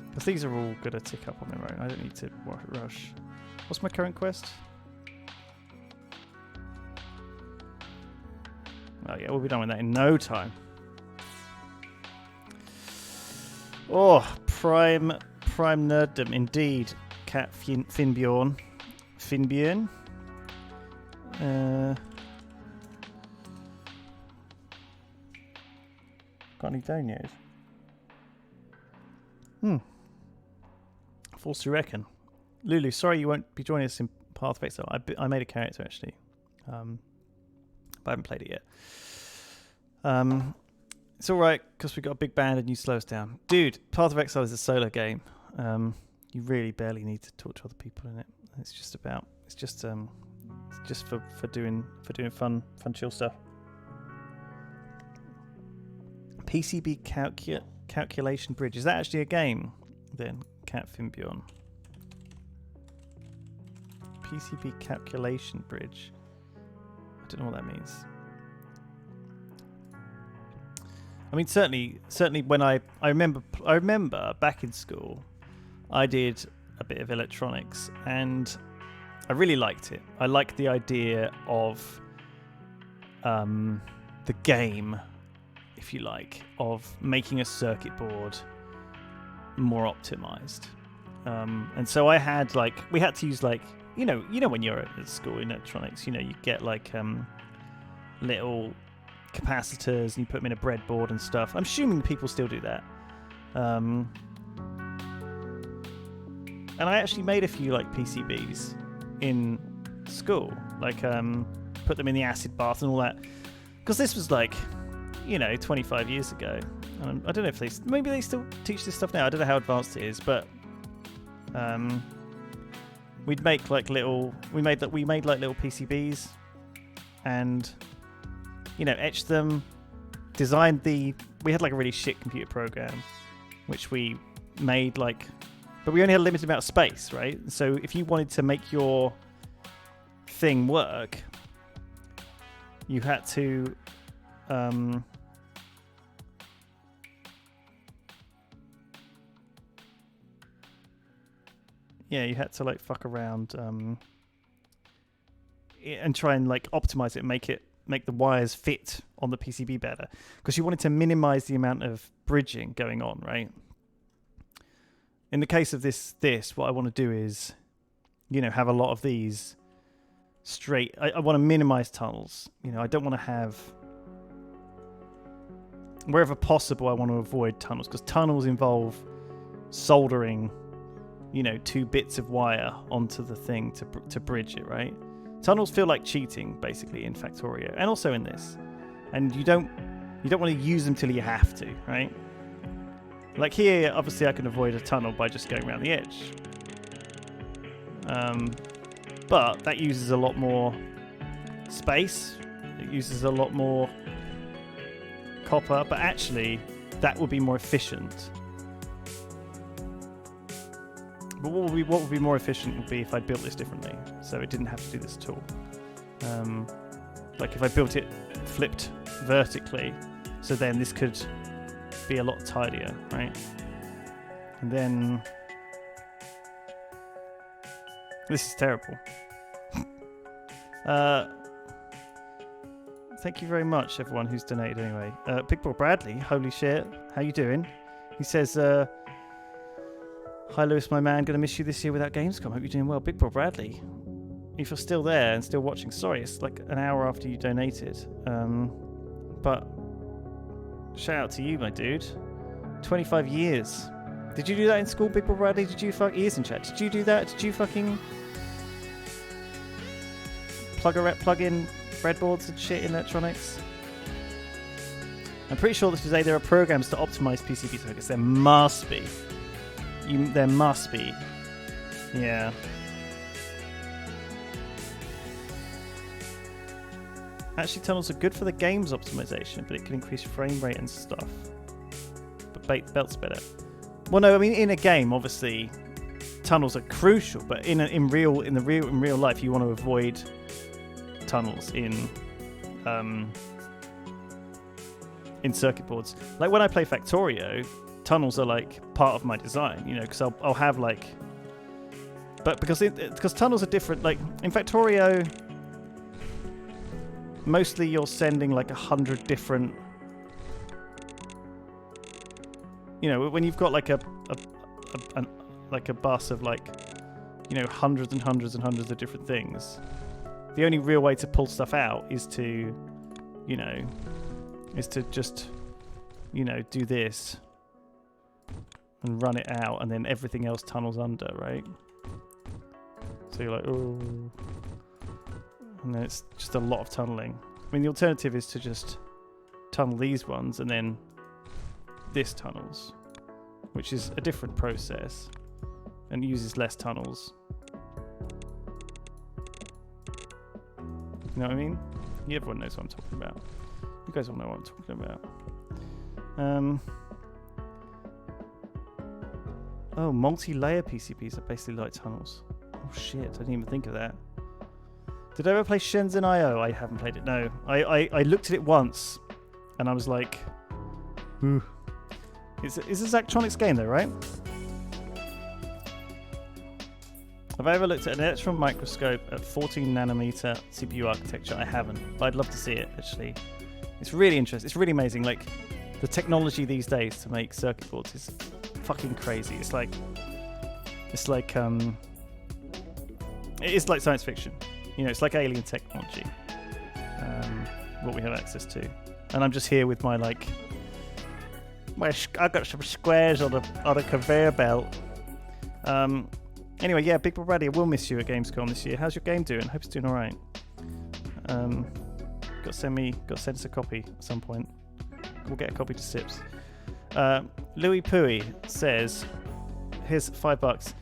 Because these are all gonna tick up on their own. I don't need to rush. What's my current quest? Oh yeah, we'll be done with that in no time. Oh, prime nerddom indeed. Cat Finbjorn. Got any down yet? False to reckon. Lulu, sorry you won't be joining us in Path of Exile. I made a character actually, but I haven't played it yet. It's all right because we got a big band and you slow us down, dude. Path of Exile is a solo game. You really barely need to talk to other people in it. It's just for doing fun chill stuff. PCB calculation bridge. Is that actually a game then? Cat Finbjorn. PCB calculation bridge. I don't know what that means. I mean, certainly when I remember back in school, I did a bit of electronics and I really liked it. I liked the idea of the game, if you like, of making a circuit board more optimized. And so I had we had to use you know when you're at school in electronics, you get little capacitors and you put them in a breadboard and stuff. I'm assuming people still do that. And I actually made a few PCBs in school, put them in the acid bath and all that, because this was 25 years ago. I don't know if maybe they still teach this stuff now. I don't know how advanced it is, but we'd make little PCBs and etched them, designed we had a really shit computer program which we made but we only had a limited amount of space, right? So if you wanted to make your thing work, you had to you had to fuck around and try and optimize it, make the wires fit on the PCB better, because you wanted to minimize the amount of bridging going on, right? In the case of this, what I want to do is, have a lot of these straight. I want to minimize tunnels. I don't want to have, wherever possible, I want to avoid tunnels, because tunnels involve soldering, 2 bits of wire onto the thing to bridge it, right? Tunnels feel like cheating, basically, in Factorio, and also in this. And you don't want to use them till you have to, right? Here, obviously, I can avoid a tunnel by just going around the edge. But that uses a lot more space. It uses a lot more copper, but actually that would be more efficient. But what would be more efficient would be if I built this differently, so it didn't have to do this at all. Like if I built it flipped vertically, so then this could be a lot tidier, right? And then this is terrible. Thank you very much, everyone who's donated anyway. Big Boy Bradley, holy shit, how you doing? He says, hi Lewis, my man, gonna miss you this year without Gamescom. Hope you're doing well. Big Boy Bradley, if you're still there and still watching, sorry, it's like an hour after you donated. But shout out to you, my dude. 25 years. Did you do that in school, Big Boy Bradley? Did you ears in chat? Did you do that? Did you fucking plug in breadboards and shit in electronics? I'm pretty sure this was there are programs to optimize PCB circuits. There must be. There must be. Yeah. Actually, tunnels are good for the game's optimization, but it can increase frame rate and stuff. But belts better. Well, no, I mean in a game, obviously, tunnels are crucial. But in real life, you want to avoid tunnels in circuit boards. Like when I play Factorio, tunnels are like part of my design, you know, because I'll have like, but because tunnels are different. Like in Factorio, mostly you're sending like 100 different. You know, when you've got like a bus of like, you know, hundreds and hundreds and hundreds of different things, the only real way to pull stuff out is to, you know, just, you know, do this and run it out, and then everything else tunnels under, right? So you're like, oh, and then it's just a lot of tunneling. I mean, the alternative is to just tunnel these ones and then this tunnels, which is a different process and uses less tunnels. You know what I mean? Everyone knows what I'm talking about. You guys all know what I'm talking about. Oh, multi-layer PCBs are basically like tunnels. Oh shit, I didn't even think of that. Did I ever play Shenzhen IO? I haven't played it, no. I looked at it once and I was like, ooh. It's a Zachtronics game though, right? Have I ever looked at an electron microscope at 14 nanometer CPU architecture? I haven't, but I'd love to see it actually. It's really interesting. It's really amazing. Like the technology these days to make circuit boards is fucking crazy. It's like it is like science fiction. You know, it's like alien technology. What we have access to, and I'm just here with my like. I've got some squares on a conveyor belt. Anyway, yeah, Big Boy Bradley, I will miss you at Gamescom this year. How's your game doing? Hope it's doing all right. Got to send us a copy at some point. We'll get a copy to Sips. Louis Pui says, here's $5.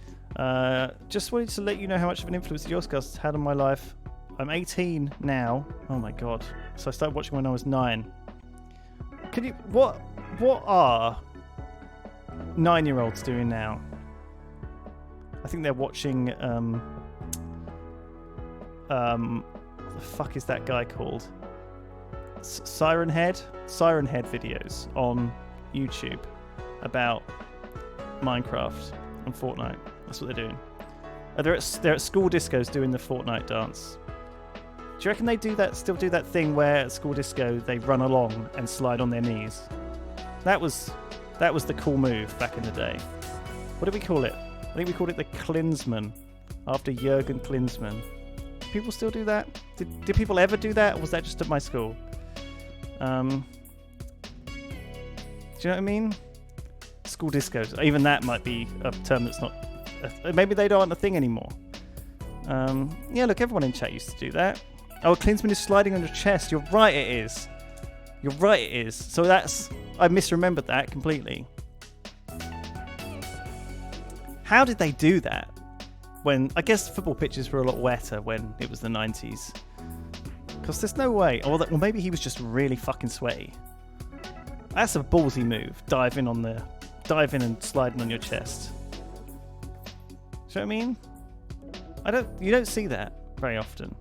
Just wanted to let you know how much of an influence the Yogscast has had on my life. I'm 18 now. Oh my god. So I started watching when I was 9. What are 9-year-olds doing now? I think they're watching what the fuck is that guy called? Siren Head videos on YouTube about Minecraft and Fortnite. That's what they're doing. They're at school discos doing the Fortnite dance. Do you reckon they still do that thing where at school disco they run along and slide on their knees? That was the cool move back in the day. What did we call it? I think we called it the Klinsmann, after Jürgen Klinsmann. Do people still do that? Did people ever do that, or was that just at my school? Do you know what I mean? School discos. Even that might be a term that's not... maybe they aren't a thing anymore. Yeah, look, everyone in chat used to do that. Oh, Klinsmann is sliding on your chest. You're right, it is. You're right, it is. So that's... I misremembered that completely. How did they do that? When... I guess football pitches were a lot wetter when it was the 90s. Because there's no way... Or maybe he was just really fucking sweaty. That's a ballsy move. Dive in and sliding on your chest. Do you know what I mean? You don't see that very often.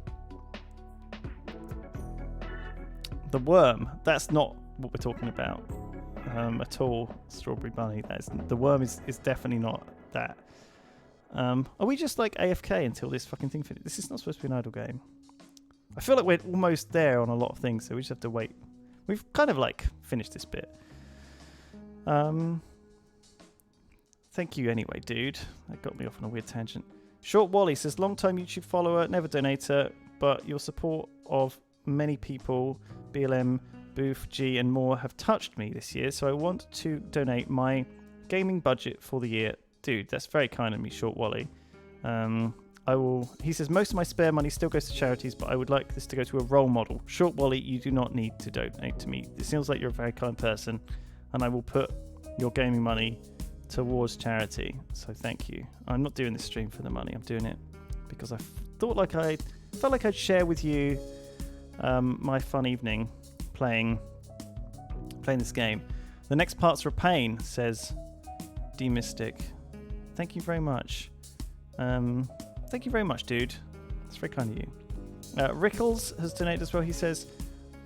The worm, that's not what we're talking about at all, Strawberry Bunny. The worm is definitely not that. Are we just like AFK until this fucking thing finishes? This is not supposed to be an idle game. I feel like we're almost there on a lot of things, so we just have to wait. We've kind of like finished this bit. Thank you anyway, dude. That got me off on a weird tangent. Short Wally says, long-time YouTube follower, never donator, but your support of many people, BLM, Booth, G, and more have touched me this year, so I want to donate my gaming budget for the year. Dude, that's very kind of me, Short Wally. He says, most of my spare money still goes to charities, but I would like this to go to a role model. Short Wally, you do not need to donate to me. It seems like you're a very kind person, and I will put your gaming money towards charity. So thank you. I'm not doing this stream for the money. I'm doing it because I felt like I'd share with you my fun evening playing this game. The next parts are a pain, says D-Mystic. Thank you very much. Thank you very much, dude. That's very kind of you. Rickles has donated as well. He says,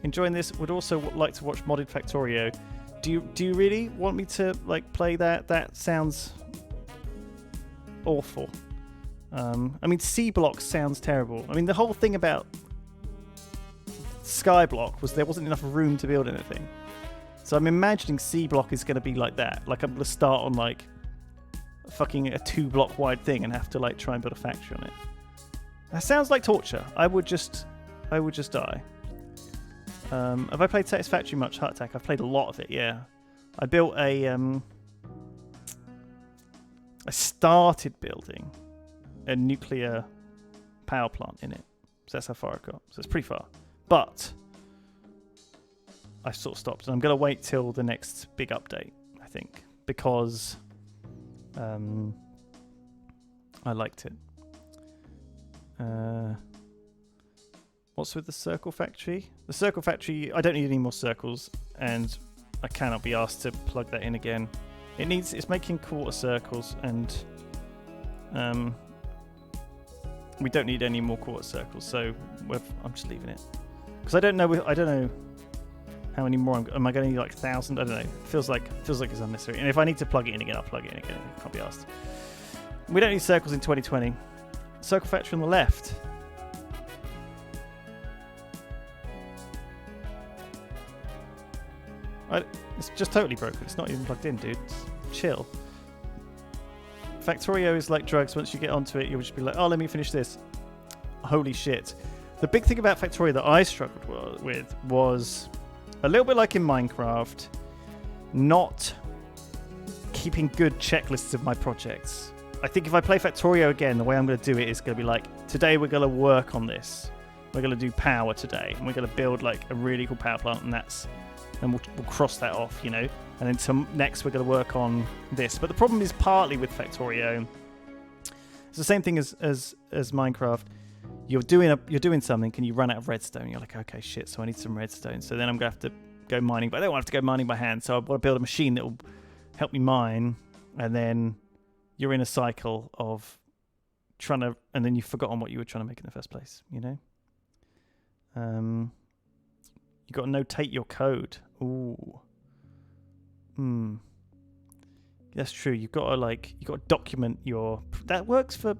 enjoying this, would also like to watch modded Factorio. Do you really want me to like play that? That sounds awful. I mean, C Block sounds terrible. I mean, the whole thing about Skyblock was there wasn't enough room to build anything. So I'm imagining C Block is going to be like that. Like I'm going to start on like fucking a 2-block wide thing and have to like try and build a factory on it. That sounds like torture. I would just die. Have I played Satisfactory much? Heart Attack. I've played a lot of it. Yeah, I built I started building a nuclear power plant in it. So that's how far I got. So it's pretty far. But I sort of stopped, and I'm going to wait till the next big update, I think, because I liked it. What's with the circle factory? The circle factory, I don't need any more circles, and I cannot be asked to plug that in again. It's making quarter circles, and we don't need any more quarter circles, so I'm just leaving it. Because I don't know how many more am I going to need, like 1,000? I don't know. It feels like it's unnecessary. And if I need to plug it in again, I'll plug it in again. I can't be asked. We don't need circles in 2020. Circle factory on the left. It's just totally broken. It's not even plugged in, dude. Chill. Factorio is like drugs. Once you get onto it, you'll just be like, oh, let me finish this. Holy shit. The big thing about Factorio that I struggled with was a little bit like in Minecraft, not keeping good checklists of my projects. I think if I play Factorio again, the way I'm going to do it is going to be like, today we're going to work on this. We're going to do power today, and we're going to build like a really cool power plant, and we'll cross that off, you know. And then next we're going to work on this. But the problem is partly with Factorio, it's the same thing as Minecraft. You're doing something, and you run out of redstone. You're like, okay, shit, so I need some redstone. So then I'm going to have to go mining, but I don't want to have to go mining by hand. So I want to build a machine that will help me mine, and then you're in a cycle of trying to, and then you've forgotten what you were trying to make in the first place, you know? You got to notate your code. Ooh. That's true. You've got to document your. That works for.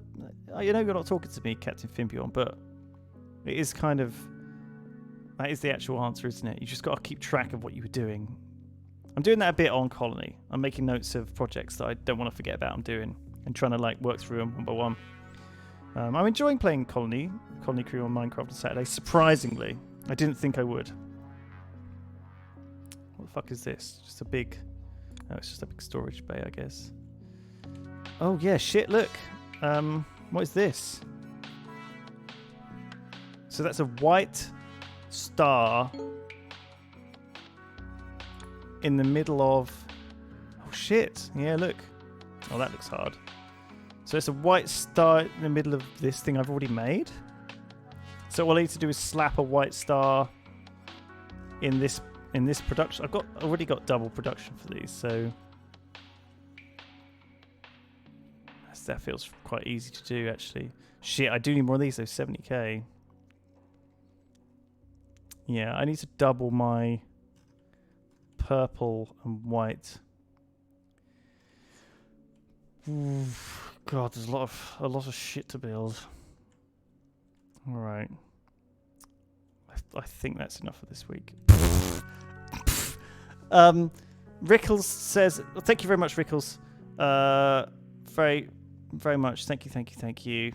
You know, you're not talking to me, Captain Fimbjorn, but it is kind of. That is the actual answer, isn't it? You just got to keep track of what you were doing. I'm doing that a bit on Colony. I'm making notes of projects that I don't want to forget about. I'm doing and trying to like work through them one by one. I'm enjoying playing Colony Crew on Minecraft on Saturday. Surprisingly, I didn't think I would. What the fuck is this? Just a big. Oh, it's just a big storage bay, I guess. Oh, yeah, shit, look. What is this? So that's a white star in the middle of... Oh, shit. Yeah, look. Oh, that looks hard. So it's a white star in the middle of this thing I've already made. So all I need to do is slap a white star in this in this production. I've already got double production for these, so that feels quite easy to do actually. Shit, I do need more of these though. 70k. Yeah, I need to double my purple and white. Ooh, God, there's a lot of shit to build. All right. I think that's enough for this week. Rickles says, thank you very much, Rickles. Very, very much. Thank you.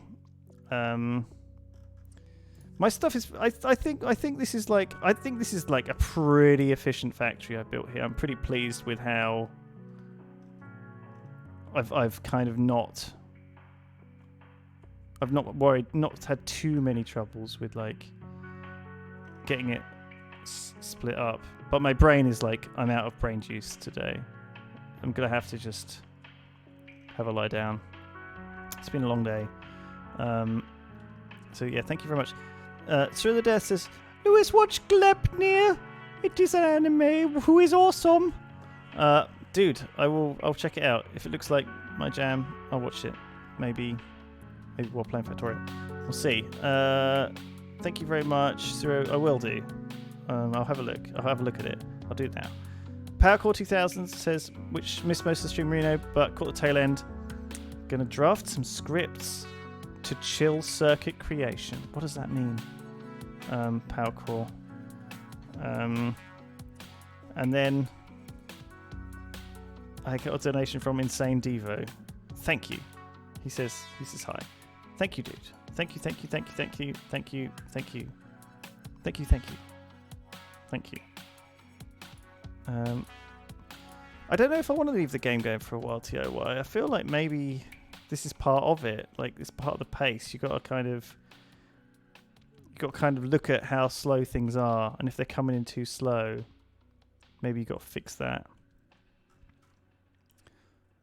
My stuff is. I think this is like a pretty efficient factory I built here. I'm pretty pleased with how I've kind of not. I've not had too many troubles with like getting it split up. But my brain is like, I'm out of brain juice today. I'm gonna have to just have a lie down. It's been a long day. So yeah, thank you very much. Through the Death says, Lewis, watch Glepnir. It is an anime who is awesome. Dude, I'll check it out. If it looks like my jam, I'll watch it. Maybe while playing Factorio. We'll see. Thank you very much, Ciro. I will do. I'll have a look. I'll have a look at it. I'll do it now. Powercore 2000 says, which missed most of the stream, Reno, but caught the tail end. Gonna draft some scripts to chill circuit creation. What does that mean? Powercore. And then I got a donation from Insane Devo. Thank you. He says hi. Thank you, dude. Thank you. I don't know if I want to leave the game going for a while, TOY. I feel like maybe this is part of it. Like, it's part of the pace. You've got to kind of look at how slow things are, and if they're coming in too slow, maybe you've got to fix that.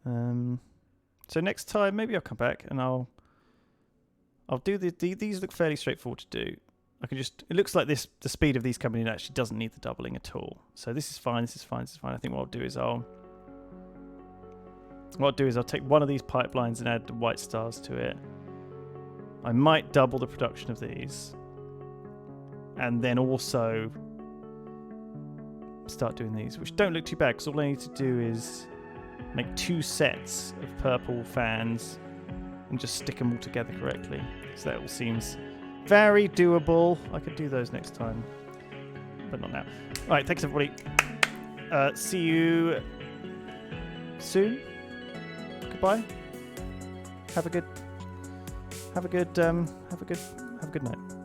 So next time, maybe I'll come back and I'll do these look fairly straightforward to do. It looks like the speed of these coming in actually doesn't need the doubling at all. So this is fine. I think what I'll do is I'll take one of these pipelines and add the white stars to it. I might double the production of these, and then also start doing these, which don't look too bad because all I need to do is make 2 sets of purple fans and just stick them all together correctly. So that all seems very doable. I could do those next time, but not now. All right, thanks everybody. See you soon. Goodbye. Have a good night.